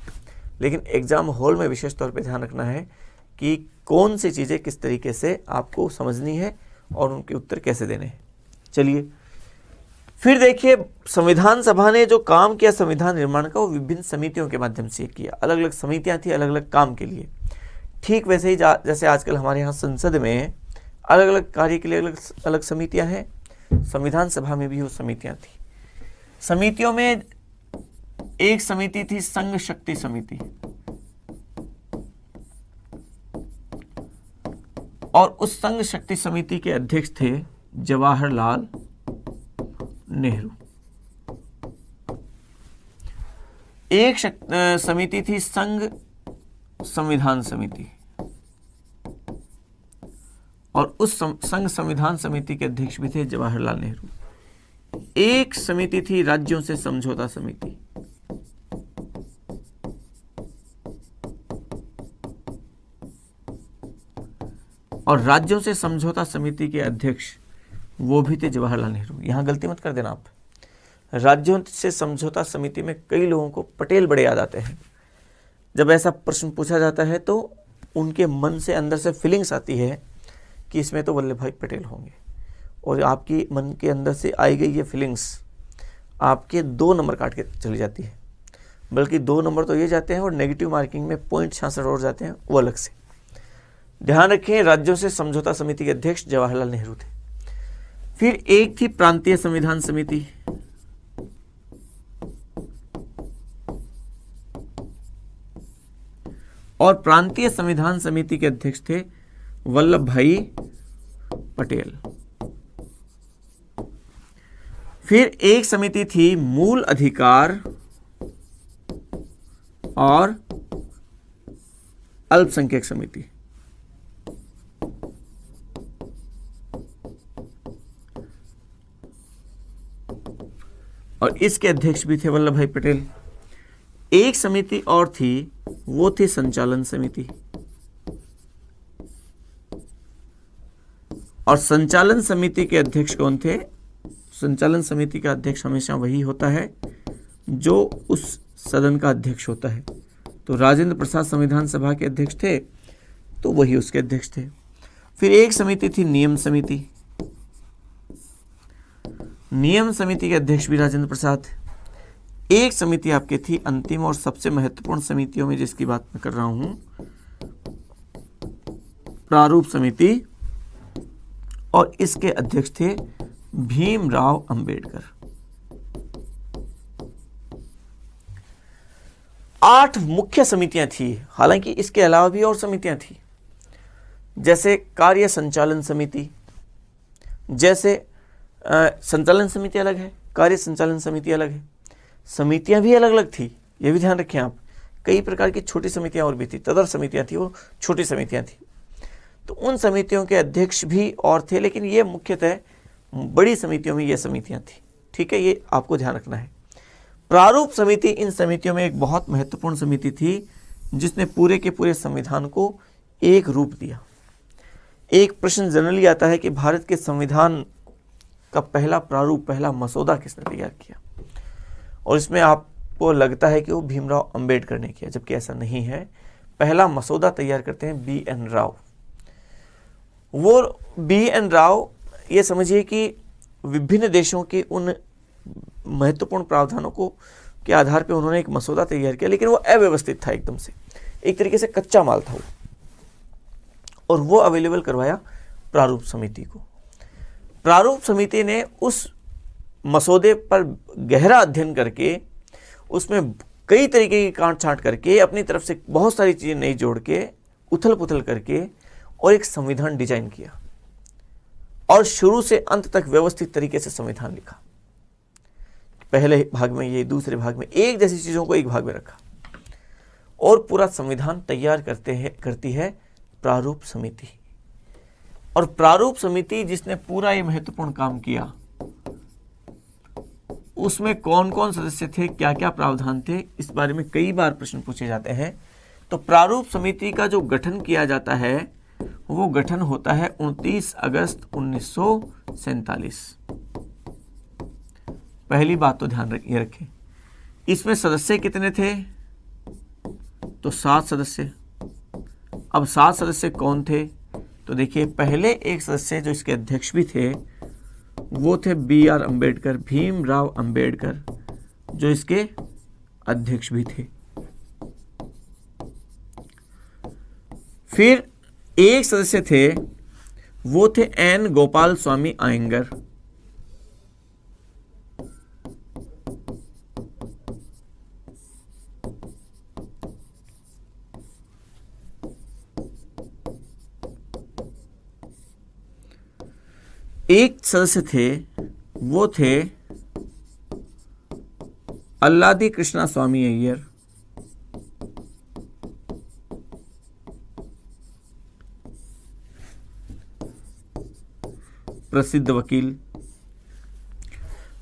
लेकिन एग्जाम हॉल में विशेष तौर पे ध्यान रखना है कि कौन सी चीज़ें किस तरीके से आपको समझनी है और उनके उत्तर कैसे देने हैं। चलिए फिर देखिए, संविधान सभा ने जो काम किया संविधान निर्माण का, वो विभिन्न समितियों के माध्यम से किया। अलग अलग समितियां थी अलग अलग काम के लिए। ठीक वैसे ही जैसे आजकल हमारे यहाँ संसद में अलग अलग कार्य के लिए अलग अलग समितियां हैं, संविधान सभा में भी वो समितियां थी। समितियों में एक समिति थी संघ शक्ति समिति, और उस संघ शक्ति समिति के अध्यक्ष थे जवाहरलाल नेहरू। एक समिति थी संघ संविधान समिति, और उस संघ संविधान समिति के अध्यक्ष भी थे जवाहरलाल नेहरू। एक समिति थी राज्यों से समझौता समिति, और राज्यों से समझौता समिति के अध्यक्ष वो भी थे जवाहरलाल नेहरू। यहां गलती मत कर देना आप, राज्यों से समझौता समिति में कई लोगों को पटेल बड़े याद आते हैं। जब ऐसा प्रश्न पूछा जाता है तो उनके मन से अंदर से फीलिंग्स आती है कि इसमें तो वल्लभ भाई पटेल होंगे, और आपकी मन के अंदर से आई गई ये फीलिंग्स आपके 2 नंबर काट के चली जाती है, बल्कि 2 नंबर तो ये जाते हैं और नेगेटिव मार्किंग में 0.66 और जाते हैं, वो अलग से। ध्यान रखें, राज्यों से समझौता समिति के अध्यक्ष जवाहरलाल नेहरू थे। फिर एक थी प्रांतीय संविधान समिति, और प्रांतीय संविधान समिति के अध्यक्ष थे वल्लभ भाई पटेल। फिर एक समिति थी मूल अधिकार और अल्पसंख्यक समिति, और इसके अध्यक्ष भी थे वल्लभ भाई पटेल। एक समिति और थी, वो थी संचालन समिति, और संचालन समिति के अध्यक्ष कौन थे? संचालन समिति का अध्यक्ष हमेशा वही होता है जो उस सदन का अध्यक्ष होता है। तो राजेंद्र प्रसाद संविधान सभा के अध्यक्ष थे, तो वही उसके अध्यक्ष थे। फिर एक समिति थी नियम समिति, नियम समिति के अध्यक्ष भी राजेंद्र प्रसाद। एक समिति आपके थी अंतिम और सबसे महत्वपूर्ण समितियों में जिसकी बात मैं कर रहा हूं, प्रारूप समिति, और इसके अध्यक्ष थे भीमराव अंबेडकर। 8 मुख्य समितियां थी, हालांकि इसके अलावा भी और समितियां थी, जैसे कार्य संचालन समिति। जैसे संचालन समिति अलग है, कार्य संचालन समिति अलग है, समितियां भी अलग अलग थी, ये भी ध्यान रखें आप। कई प्रकार की छोटी समितियां और भी थी, तदर समितियां थी, वो छोटी समितियां थी। तो उन समितियों के अध्यक्ष भी और थे, लेकिन ये मुख्यतः बड़ी समितियों में ये समितियां थी। ठीक है, ये आपको ध्यान रखना है। प्रारूप समिति इन समितियों में एक बहुत महत्वपूर्ण समिति थी, जिसने पूरे के पूरे संविधान को एक रूप दिया। एक प्रश्न जनरली आता है कि भारत के संविधान का पहला प्रारूप, पहला मसौदा किसने तैयार किया, और इसमें आपको लगता है कि वो भीमराव अंबेडकर ने किया, जबकि ऐसा नहीं है। पहला मसौदा तैयार करते हैं B.N. राव। वो B.N. राव, ये समझिए कि विभिन्न देशों के उन महत्वपूर्ण प्रावधानों को के आधार पर उन्होंने एक मसौदा तैयार किया, लेकिन वो अव्यवस्थित था, एकदम से एक तरीके से कच्चा माल था वो, और वो अवेलेबल करवाया प्रारूप समिति को। प्रारूप समिति ने उस मसौदे पर गहरा अध्ययन करके, उसमें कई तरीके की काट छांट करके, अपनी तरफ से बहुत सारी चीज़ें नई जोड़ के, उथल पुथल करके, और एक संविधान डिजाइन किया, और शुरू से अंत तक व्यवस्थित तरीके से संविधान लिखा। पहले भाग में ये, दूसरे भाग में एक जैसी चीज़ों को एक भाग में रखा, और पूरा संविधान तैयार करती है प्रारूप समिति। और प्रारूप समिति जिसने पूरा ये महत्वपूर्ण काम किया, उसमें कौन कौन सदस्य थे, क्या क्या प्रावधान थे, इस बारे में कई बार प्रश्न पूछे जाते हैं। तो प्रारूप समिति का जो गठन किया जाता है, वो गठन होता है 29 अगस्त 1947। पहली बात तो ध्यान रखें, इसमें सदस्य कितने थे? तो 7 सदस्य। अब 7 सदस्य कौन थे? तो देखिए, पहले एक सदस्य जो इसके अध्यक्ष भी थे वो थे BR अम्बेडकर, भीमराव अम्बेडकर, जो इसके अध्यक्ष भी थे। फिर एक सदस्य थे, वो थे N गोपाल स्वामी आयंगर। एक सदस्य थे, वो थे अल्लादी कृष्णा स्वामी अय्यर। प्रसिद्ध वकील।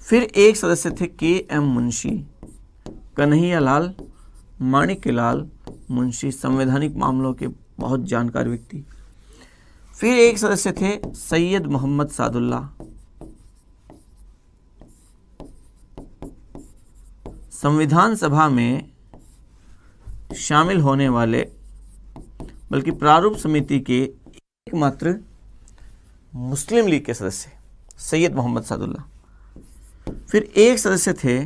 फिर एक सदस्य थे KM मुंशी, कन्हैयालाल माणिक्यलाल मुंशी, संवैधानिक मामलों के बहुत जानकार व्यक्ति। फिर एक सदस्य थे सैयद मोहम्मद सादुल्ला, संविधान सभा में शामिल होने वाले, बल्कि प्रारूप समिति के एकमात्र मुस्लिम लीग के सदस्य सैयद मोहम्मद सादुल्ला। फिर एक सदस्य थे,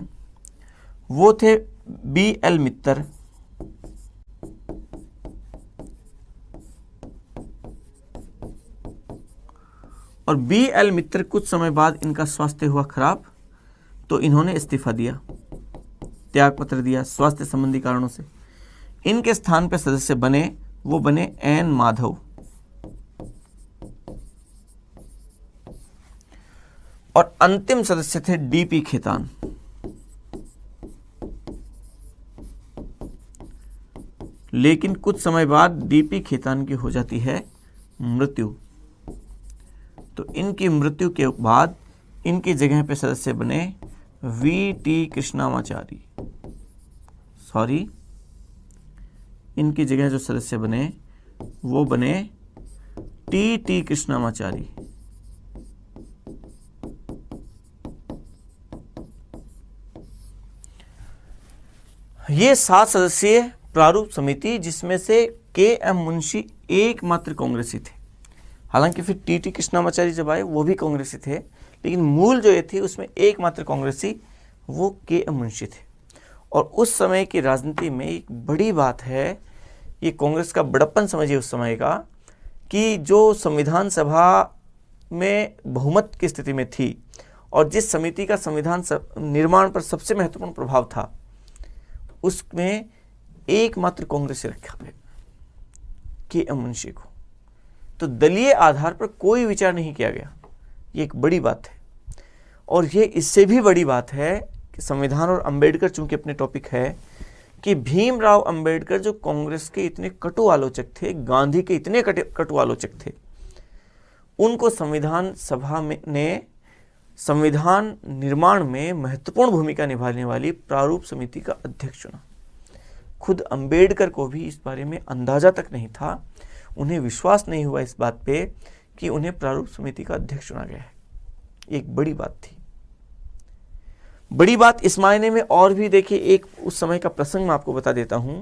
वो थे BL मित्तर, और BL मित्तर कुछ समय बाद इनका स्वास्थ्य हुआ खराब, तो इन्होंने इस्तीफा दिया, त्याग पत्र दिया स्वास्थ्य संबंधी कारणों से। इनके स्थान पर सदस्य बने, वो बने N माधव। और अंतिम सदस्य थे DP खेतान। लेकिन कुछ समय बाद DP खेतान की हो जाती है मृत्यु, तो इनकी मृत्यु के बाद इनकी जगह पे सदस्य बने VT कृष्णामाचारी। इनकी जगह जो सदस्य बने वो बने TT कृष्णामाचारी। ये 7 सदस्यीय प्रारूप समिति, जिसमें से KM मुंशी एकमात्र कांग्रेसी थे। हालांकि फिर TT कृष्णामाचारी जब आए वो भी कांग्रेसी थे, लेकिन मूल जो ये थी उसमें एकमात्र कांग्रेसी वो KM मुंशी थे। और उस समय की राजनीति में एक बड़ी बात है, ये कांग्रेस का बड़प्पन समझिए उस समय का, कि जो संविधान सभा में बहुमत की स्थिति में थी और जिस समिति का संविधान निर्माण पर सबसे महत्वपूर्ण प्रभाव था, उसमें एकमात्र कांग्रेस से रखा है KM मुंशी को। तो दलीय आधार पर कोई विचार नहीं किया गया, ये एक बड़ी बात है। और ये इससे भी बड़ी बात है कि संविधान और अंबेडकर चूंकि अपने टॉपिक है, कि भीमराव अंबेडकर जो कांग्रेस के इतने कटु आलोचक थे, गांधी के इतने कटु आलोचक थे, उनको संविधान सभा में ने संविधान निर्माण में महत्वपूर्ण भूमिका निभाने वाली प्रारूप समिति का अध्यक्ष चुना। खुद अंबेडकर को भी इस बारे में अंदाजा तक नहीं था, उन्हें विश्वास नहीं हुआ इस बात पे कि उन्हें प्रारूप समिति का अध्यक्ष चुना गया है। एक बड़ी बात थी। बड़ी बात इस मायने में और भी, देखिए एक उस समय का प्रसंग मैं आपको बता देता हूं।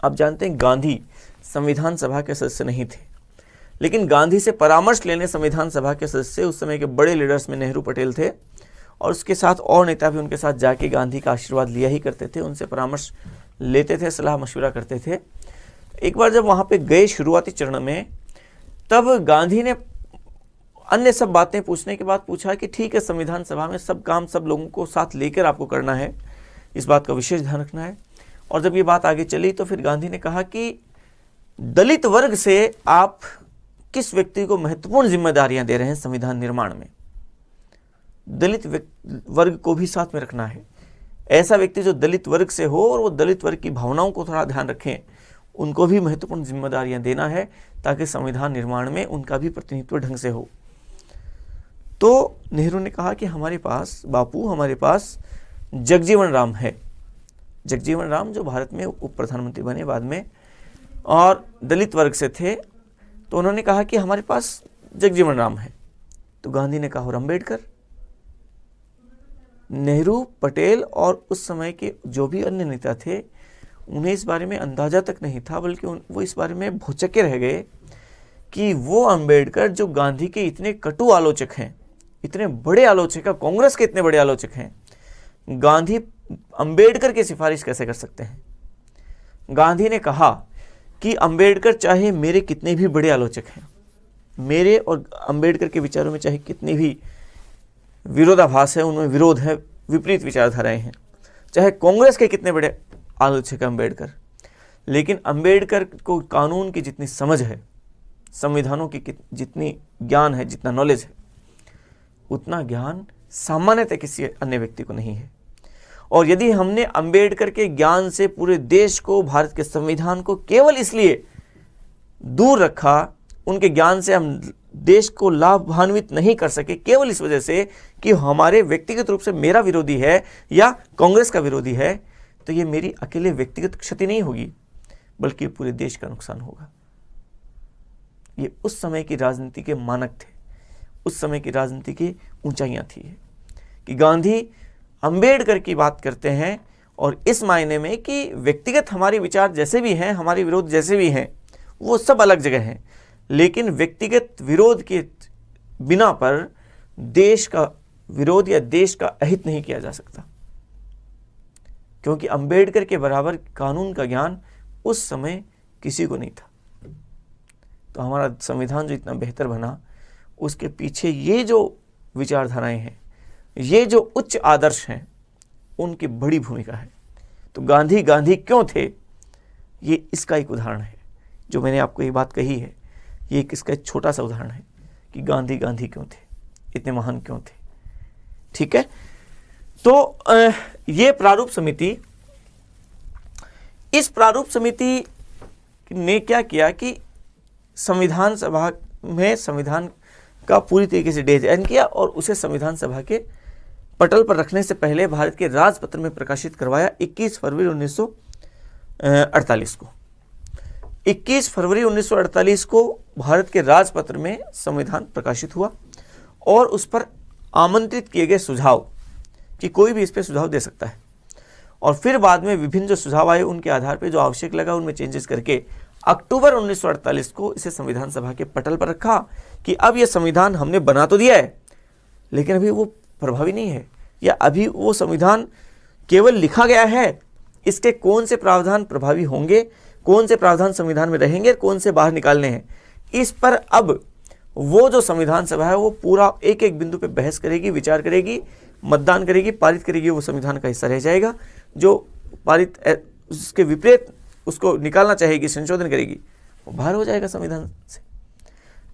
आप जानते हैं गांधी संविधान सभा के सदस्य नहीं थे, लेकिन गांधी से परामर्श लेने संविधान सभा के सदस्य उस समय के बड़े लीडर्स में नेहरू पटेल थे, और उसके साथ और नेता भी उनके साथ जाके गांधी का आशीर्वाद लिया ही करते थे, उनसे परामर्श लेते थे, सलाह मशवरा करते थे। एक बार जब वहां पे गए शुरुआती चरण में, तब गांधी ने अन्य सब बातें पूछने के बाद पूछा कि ठीक है, संविधान सभा में सब काम सब लोगों को साथ लेकर आपको करना है, इस बात का विशेष ध्यान रखना है। और जब ये बात आगे चली तो फिर गांधी ने कहा कि दलित वर्ग से आप किस व्यक्ति को महत्वपूर्ण जिम्मेदारियां दे रहे हैं संविधान निर्माण में, दलित वर्ग को भी साथ में रखना है। ऐसा व्यक्ति जो दलित वर्ग से हो और वो दलित वर्ग की भावनाओं को थोड़ा ध्यान रखें, उनको भी महत्वपूर्ण जिम्मेदारियां देना है, ताकि संविधान निर्माण में उनका भी प्रतिनिधित्व ढंग से हो। तो नेहरू ने कहा कि हमारे पास बापू, हमारे पास जगजीवन राम है। जगजीवन राम जो भारत में उप प्रधानमंत्री बने बाद में और दलित वर्ग से थे, तो उन्होंने कहा कि हमारे पास जगजीवन राम है। तो गांधी ने कहा और अम्बेडकर। नेहरू, पटेल और उस समय के जो भी अन्य नेता थे, उन्हें इस बारे में अंदाजा तक नहीं था, बल्कि वो इस बारे में भौचक्के रह गए कि वो अंबेडकर जो गांधी के इतने कटु आलोचक हैं, इतने बड़े आलोचक, कांग्रेस के इतने बड़े आलोचक हैं, गांधी अंबेडकर की सिफारिश कैसे कर सकते हैं। गांधी ने कहा कि अंबेडकर चाहे मेरे कितने भी बड़े आलोचक हैं, मेरे और अंबेडकर के विचारों में चाहे कितनी भी विरोधाभास है, उनमें विरोध है, विपरीत विचारधाराएं हैं, चाहे कांग्रेस के कितने बड़े आलोचक है अंबेडकर, लेकिन अंबेडकर को कानून की जितनी समझ है, संविधानों की जितनी ज्ञान है, जितना नॉलेज है, उतना ज्ञान सामान्यतः किसी अन्य व्यक्ति को नहीं है। और यदि हमने अंबेडकर के ज्ञान से पूरे देश को, भारत के संविधान को केवल इसलिए दूर रखा, उनके ज्ञान से हम देश को लाभान्वित नहीं कर सके केवल इस वजह से कि हमारे व्यक्तिगत रूप से मेरा विरोधी है या कांग्रेस का विरोधी है, तो ये मेरी अकेले व्यक्तिगत क्षति नहीं होगी, बल्कि पूरे देश का नुकसान होगा। ये उस समय की राजनीति के मानक थे, उस समय की राजनीति की ऊंचाइयां थी कि गांधी अंबेडकर की बात करते हैं, और इस मायने में कि व्यक्तिगत हमारे विचार जैसे भी हैं, हमारे विरोध जैसे भी हैं, वो सब अलग जगह हैं, लेकिन व्यक्तिगत विरोध के बिना पर देश का विरोध या देश का अहित नहीं किया जा सकता, क्योंकि अंबेडकर के बराबर कानून का ज्ञान उस समय किसी को नहीं था। तो हमारा संविधान जो इतना बेहतर बना, उसके पीछे ये जो विचारधाराएं हैं, ये जो उच्च आदर्श हैं, उनकी बड़ी भूमिका है। तो गांधी गांधी क्यों थे, ये इसका एक उदाहरण है। जो मैंने आपको ये बात कही है, ये इसका एक छोटा सा उदाहरण है कि गांधी गांधी क्यों थे, इतने महान क्यों थे। ठीक है, तो ये प्रारूप समिति, इस प्रारूप समिति ने क्या किया कि संविधान सभा में संविधान का पूरी तरीके से डिजाइन किया और उसे संविधान सभा के पटल पर रखने से पहले भारत के राजपत्र में प्रकाशित करवाया 21 फरवरी 1948 को। 21 फरवरी 1948 को भारत के राजपत्र में संविधान प्रकाशित हुआ और उस पर आमंत्रित किए गए सुझाव कि कोई भी इस पर सुझाव दे सकता है, और फिर बाद में विभिन्न जो सुझाव आए उनके आधार पर जो आवश्यक लगा उनमें चेंजेस करके अक्टूबर 1948 को इसे संविधान सभा के पटल पर रखा कि अब यह संविधान हमने बना तो दिया है, लेकिन अभी वो प्रभावी नहीं है, या अभी वो संविधान केवल लिखा गया है, इसके कौन से प्रावधान प्रभावी होंगे, कौन से प्रावधान संविधान में रहेंगे, कौन से बाहर निकालने हैं, इस पर अब वो जो संविधान सभा है वो पूरा एक एक बिंदु पे बहस करेगी, विचार करेगी, मतदान करेगी, पारित करेगी, वो संविधान का हिस्सा रह जाएगा। जो पारित उसके विपरीत उसको निकालना चाहेगी, संशोधन करेगी, वो बाहर हो जाएगा संविधान से।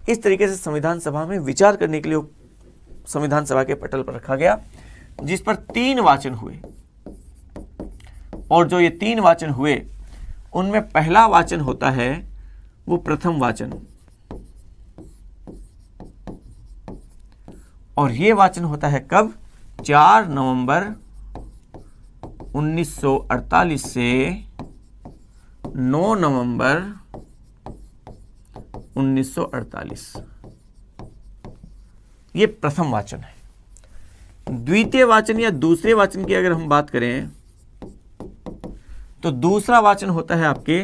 इस तरीके से संविधान सभा में विचार करने के लिए संविधान सभा के पटल पर रखा गया, जिस पर 3 वाचन हुए, और जो ये 3 वाचन हुए उनमें पहला वाचन होता है वो प्रथम वाचन, और ये वाचन होता है कब, 4 नवंबर 1948 से 9 नवंबर 1948, ये प्रथम वाचन है। द्वितीय वाचन या दूसरे वाचन की अगर हम बात करें तो दूसरा वाचन होता है आपके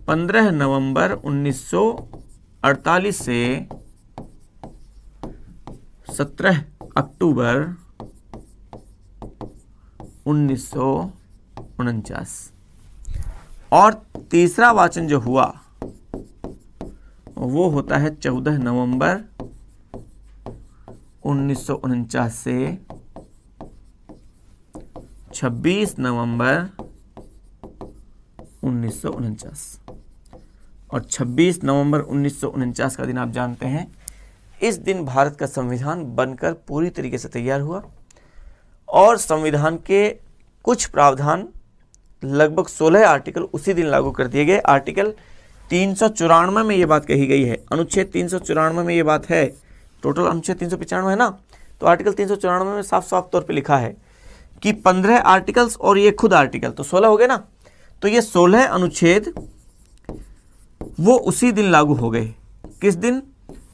15 नवंबर 1948 से 17 अक्टूबर 1949, और तीसरा वाचन जो हुआ वो होता है 14 नवंबर 1949 से 26 नवंबर 1949, और 26 नवंबर 1949 का दिन आप जानते हैं, इस दिन भारत का संविधान बनकर पूरी तरीके से तैयार हुआ, और संविधान के कुछ प्रावधान लगभग 16 आर्टिकल उसी दिन लागू कर दिए गए। आर्टिकल 394 में ये बात कही गई है, अनुच्छेद 394 में ये बात है, टोटल अनुच्छेद 395 है ना, तो आर्टिकल 394 में साफ साफ तौर पे लिखा है कि 15 आर्टिकल्स और ये खुद आर्टिकल, तो 16 हो गए ना, तो ये 16 अनुच्छेद वो उसी दिन लागू हो गए। किस दिन,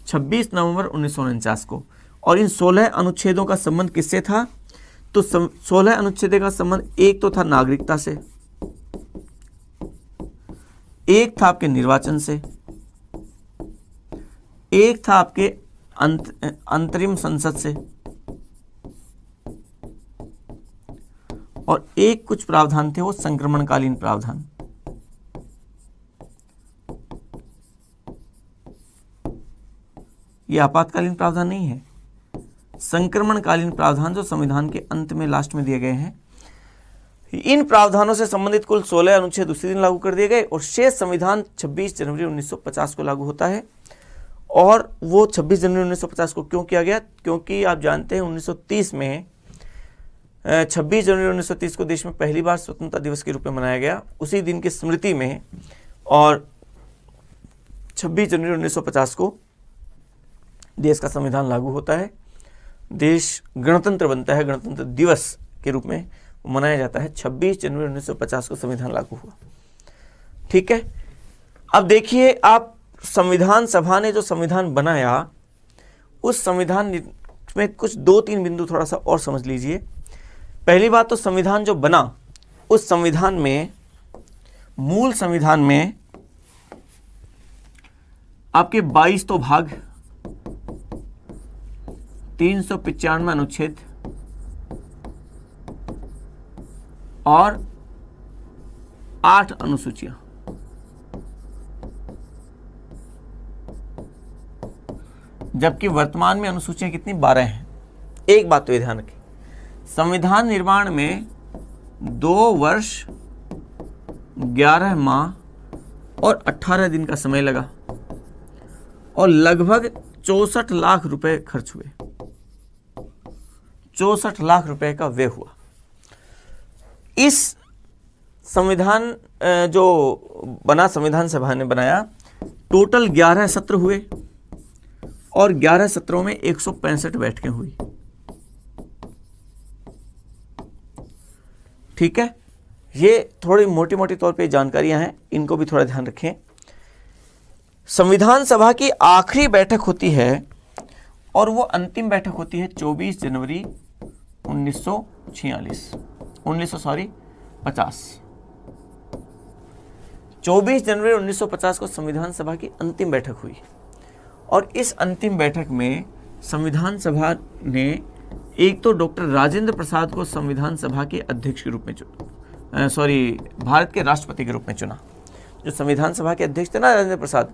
26 नवंबर 1949 को। और इन 16 अनुच्छेदों का संबंध किससे था, तो 16 अनुच्छेद का संबंध एक तो था नागरिकता से, एक था आपके निर्वाचन से, एक था आपके अंतरिम संसद से, और एक कुछ प्रावधान थे वो संक्रमणकालीन प्रावधान। ये आपातकालीन प्रावधान नहीं है, संक्रमणकालीन प्रावधान जो संविधान के अंत में लास्ट में दिए गए हैं। इन प्रावधानों से संबंधित कुल 16 अनुच्छेद उसी दिन लागू कर दिए गए और शेष संविधान 26 जनवरी 1950 को लागू होता है। और वो 26 जनवरी 1950 को क्यों किया गया? क्योंकि आप जानते हैं 1930 में 26 जनवरी 1930 को देश में पहली बार स्वतंत्रता दिवस के रूप में मनाया गया, उसी दिन की स्मृति में। और 26 जनवरी 1950 को देश का संविधान लागू होता है, देश गणतंत्र बनता है, गणतंत्र दिवस के रूप में मनाया जाता है। 26 जनवरी 1950 को संविधान लागू हुआ। ठीक है, अब देखिए आप, संविधान सभा ने जो संविधान बनाया, उस संविधान में कुछ 2-3 बिंदु थोड़ा सा और समझ लीजिए। पहली बात तो संविधान जो बना, उस संविधान में, मूल संविधान में आपके 22 तो भाग, 395 अनुच्छेद और 8 अनुसूचियां। जबकि वर्तमान में अनुसूचियां कितनी? 12 हैं। एक बात तो ये ध्यान रखें, संविधान निर्माण में 2 वर्ष 11 माह और 18 दिन का समय लगा और लगभग 64 लाख रुपए खर्च हुए। 64 लाख रुपए का व्यय हुआ। इस संविधान जो बना, संविधान सभा ने बनाया, टोटल 11 सत्र हुए और 11 सत्रों में 165 बैठकें हुई। ठीक है, ये थोड़ी मोटी मोटी तौर पे जानकारियां हैं, इनको भी थोड़ा ध्यान रखें। संविधान सभा की आखिरी बैठक होती है और वो अंतिम बैठक होती है 24 जनवरी 1950। 24 जनवरी 1950 को संविधान सभा की अंतिम बैठक हुई और इस अंतिम बैठक में संविधान सभा ने एक तो डॉक्टर राजेंद्र प्रसाद को संविधान सभा के अध्यक्ष के रूप में भारत के राष्ट्रपति के रूप में चुना। जो संविधान सभा के अध्यक्ष थे ना राजेंद्र प्रसाद,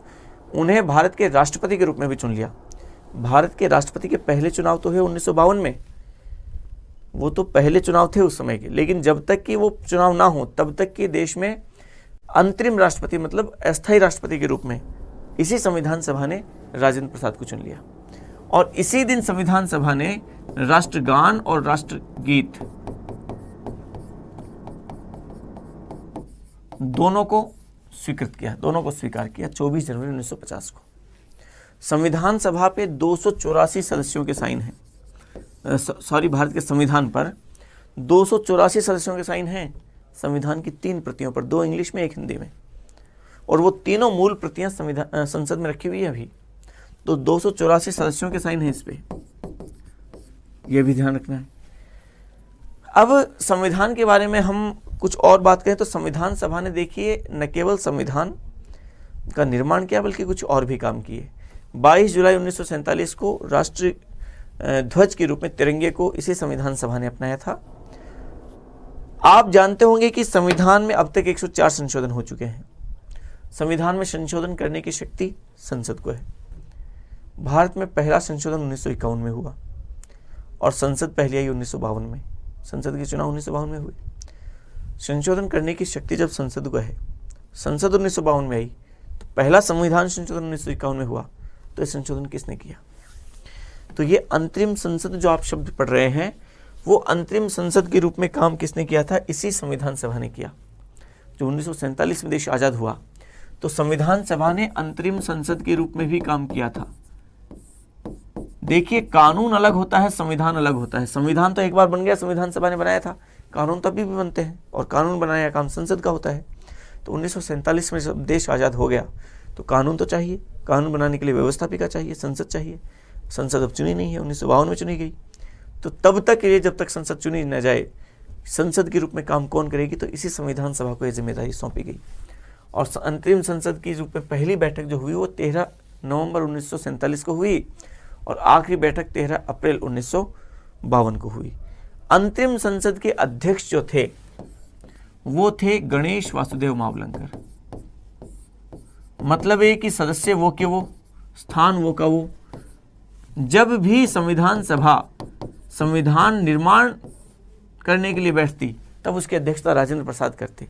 उन्हें भारत के राष्ट्रपति के रूप में भी चुन लिया। भारत के राष्ट्रपति के पहले चुनाव तो है 1952 में, वो तो पहले चुनाव थे उस समय के, लेकिन जब तक कि वो चुनाव ना हो तब तक कि देश में अंतरिम राष्ट्रपति मतलब अस्थायी राष्ट्रपति के रूप में इसी संविधान सभा ने राजेंद्र प्रसाद को चुन लिया। और इसी दिन संविधान सभा ने राष्ट्रगान और राष्ट्रगीत दोनों को स्वीकृत किया, दोनों को स्वीकार किया 24 जनवरी 1950 को। संविधान सभा पे 284 सदस्यों के साइन हैं। भारत के संविधान पर 284 सदस्यों के साइन हैं। संविधान की 3 प्रतियों पर, 2 इंग्लिश में 1 हिंदी में, और वो तीनों मूल प्रतियां संसद में रखी हुई है अभी। तो 284 सदस्यों के साइन हैं इस पे, ये भी ध्यान रखना है। अब संविधान के बारे में हम कुछ और बात करें तो संविधान सभा ने देखिए न केवल संविधान का निर्माण किया बल्कि कुछ और भी काम किए। 22 जुलाई 1947 को राष्ट्रीय ध्वज के रूप में तिरंगे को इसी संविधान सभा ने अपनाया था। आप जानते होंगे कि संविधान में अब तक 104 संशोधन हो चुके हैं। संविधान में संशोधन करने की शक्ति संसद को है। भारत में पहला संशोधन 1951 में हुआ और संसद पहली आई 1952 में। संसद के चुनाव 1952 में हुए। संशोधन करने की शक्ति जब संसद को है, संसद 1952 में आई, तो पहला संविधान संशोधन 1951 में हुआ, तो ये संशोधन किसने किया? तो ये अंतरिम संसद जो आप शब्द पढ़ रहे हैं, वो अंतरिम संसद के रूप में काम किसने किया था? इसी संविधान सभा ने किया। जो 1947 में देश आजाद हुआ तो संविधान सभा ने अंतरिम संसद के रूप में भी काम किया था। देखिए, कानून अलग होता है, संविधान अलग होता है। संविधान तो एक बार बन गया, संविधान सभा ने बनाया था, कानून तो अभी भी बनते हैं और कानून बनाने का काम संसद का होता है। तो 1947 में जब देश आज़ाद हो गया तो कानून तो चाहिए, कानून बनाने के लिए व्यवस्थापिका चाहिए, संसद चाहिए। संसद अब चुनी नहीं है, 1952 में चुनी गई। तो तब तक ये, जब तक संसद चुनी न जाए, संसद के रूप में काम कौन करेगी? तो इसी संविधान सभा को ये जिम्मेदारी सौंपी गई और अंतरिम संसद की रूप में पहली बैठक जो हुई वो 13 नवंबर 1947 को हुई और आखिरी बैठक 13 अप्रैल 1952 को हुई। अंतरिम संसद के अध्यक्ष जो थे वो थे गणेश वासुदेव मावलंकर। मतलब है कि सदस्य वो के वो, स्थान वो का वो। जब भी संविधान सभा संविधान निर्माण करने के लिए बैठती तब उसकी अध्यक्षता राजेंद्र प्रसाद करते,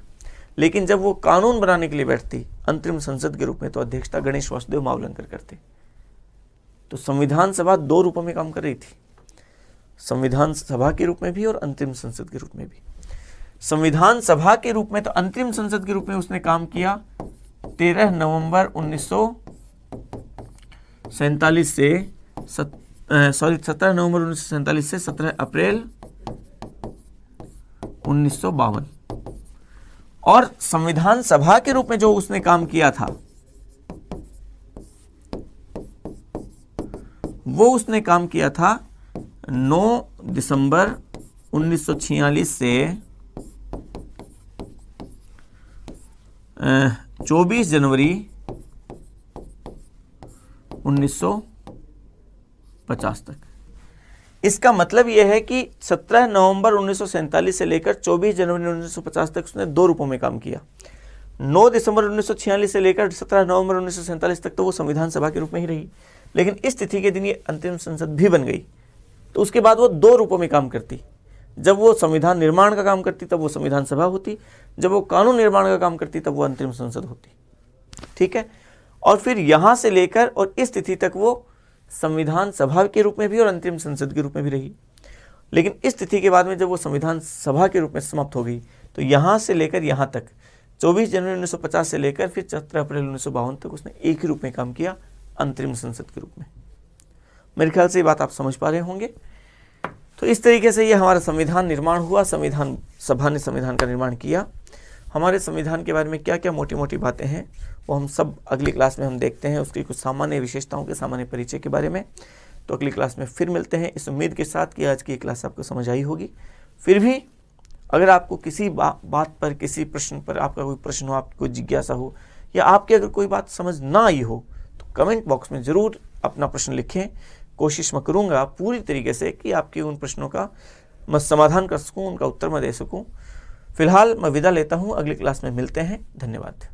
लेकिन जब वो कानून बनाने के लिए बैठती अंतरिम संसद के रूप में तो अध्यक्षता गणेश वासुदेव मावलंकर करते। तो संविधान सभा दो रूपों में काम कर रही थी, संविधान सभा के रूप में भी और अंतरिम संसद के रूप में भी। संविधान सभा के रूप में तो अंतरिम संसद के रूप में उसने काम किया 13 नवंबर 1947 से 17 नवंबर 1947 से 17 अप्रैल 1952। और संविधान सभा के रूप में जो उसने काम किया था वो उसने काम किया था 9 दिसंबर 1946 से 24 जनवरी 1950 तक। इसका मतलब यह है कि 17 नवंबर 1947 से लेकर 24 जनवरी 1950 तक उसने दो रूपों में काम किया। 9 दिसंबर 1946 से लेकर 17 नवंबर 1947 तक तो वो संविधान सभा के रूप में ही रही, लेकिन इस तिथि के दिन ये अंतरिम संसद भी बन गई। तो उसके बाद वो दो रूपों में काम करती। जब वो संविधान निर्माण का काम करती तब वो संविधान सभा होती, जब वो कानून निर्माण का काम करती तब वो अंतरिम संसद होती। ठीक है। और फिर यहाँ से लेकर और इस तिथि तक वो संविधान सभा के रूप में भी और अंतरिम संसद के रूप में भी रही। लेकिन इस तिथि के बाद में जब वो संविधान सभा के रूप में समाप्त हो गई तो यहाँ से लेकर यहाँ तक 24 जनवरी 1950 से लेकर फिर 17 अप्रैल 1952 तक उसने एक ही रूप में काम किया, अंतरिम संसद के रूप में। मेरे ख्याल से ये बात आप समझ पा रहे होंगे। तो इस तरीके से ये हमारा संविधान निर्माण हुआ, संविधान सभा ने संविधान का निर्माण किया। हमारे संविधान के बारे में क्या क्या मोटी मोटी बातें हैं वो हम सब अगली क्लास में हम देखते हैं, उसकी कुछ सामान्य विशेषताओं के सामान्य परिचय के बारे में। तो अगली क्लास में फिर मिलते हैं, इस उम्मीद के साथ कि आज की क्लास आपको समझ आई होगी। फिर भी अगर आपको किसी बात पर, किसी प्रश्न पर आपका कोई प्रश्न हो, आपकी कोई जिज्ञासा हो, या आपकी अगर कोई बात समझ ना आई हो तो कमेंट बॉक्स में ज़रूर अपना प्रश्न लिखें। कोशिश मैं करूँगा पूरी तरीके से कि आपके उन प्रश्नों का मैं समाधान कर सकूँ, उनका उत्तर मैं दे सकूँ। फिलहाल मैं विदा लेता हूँ, अगली क्लास में मिलते हैं। धन्यवाद।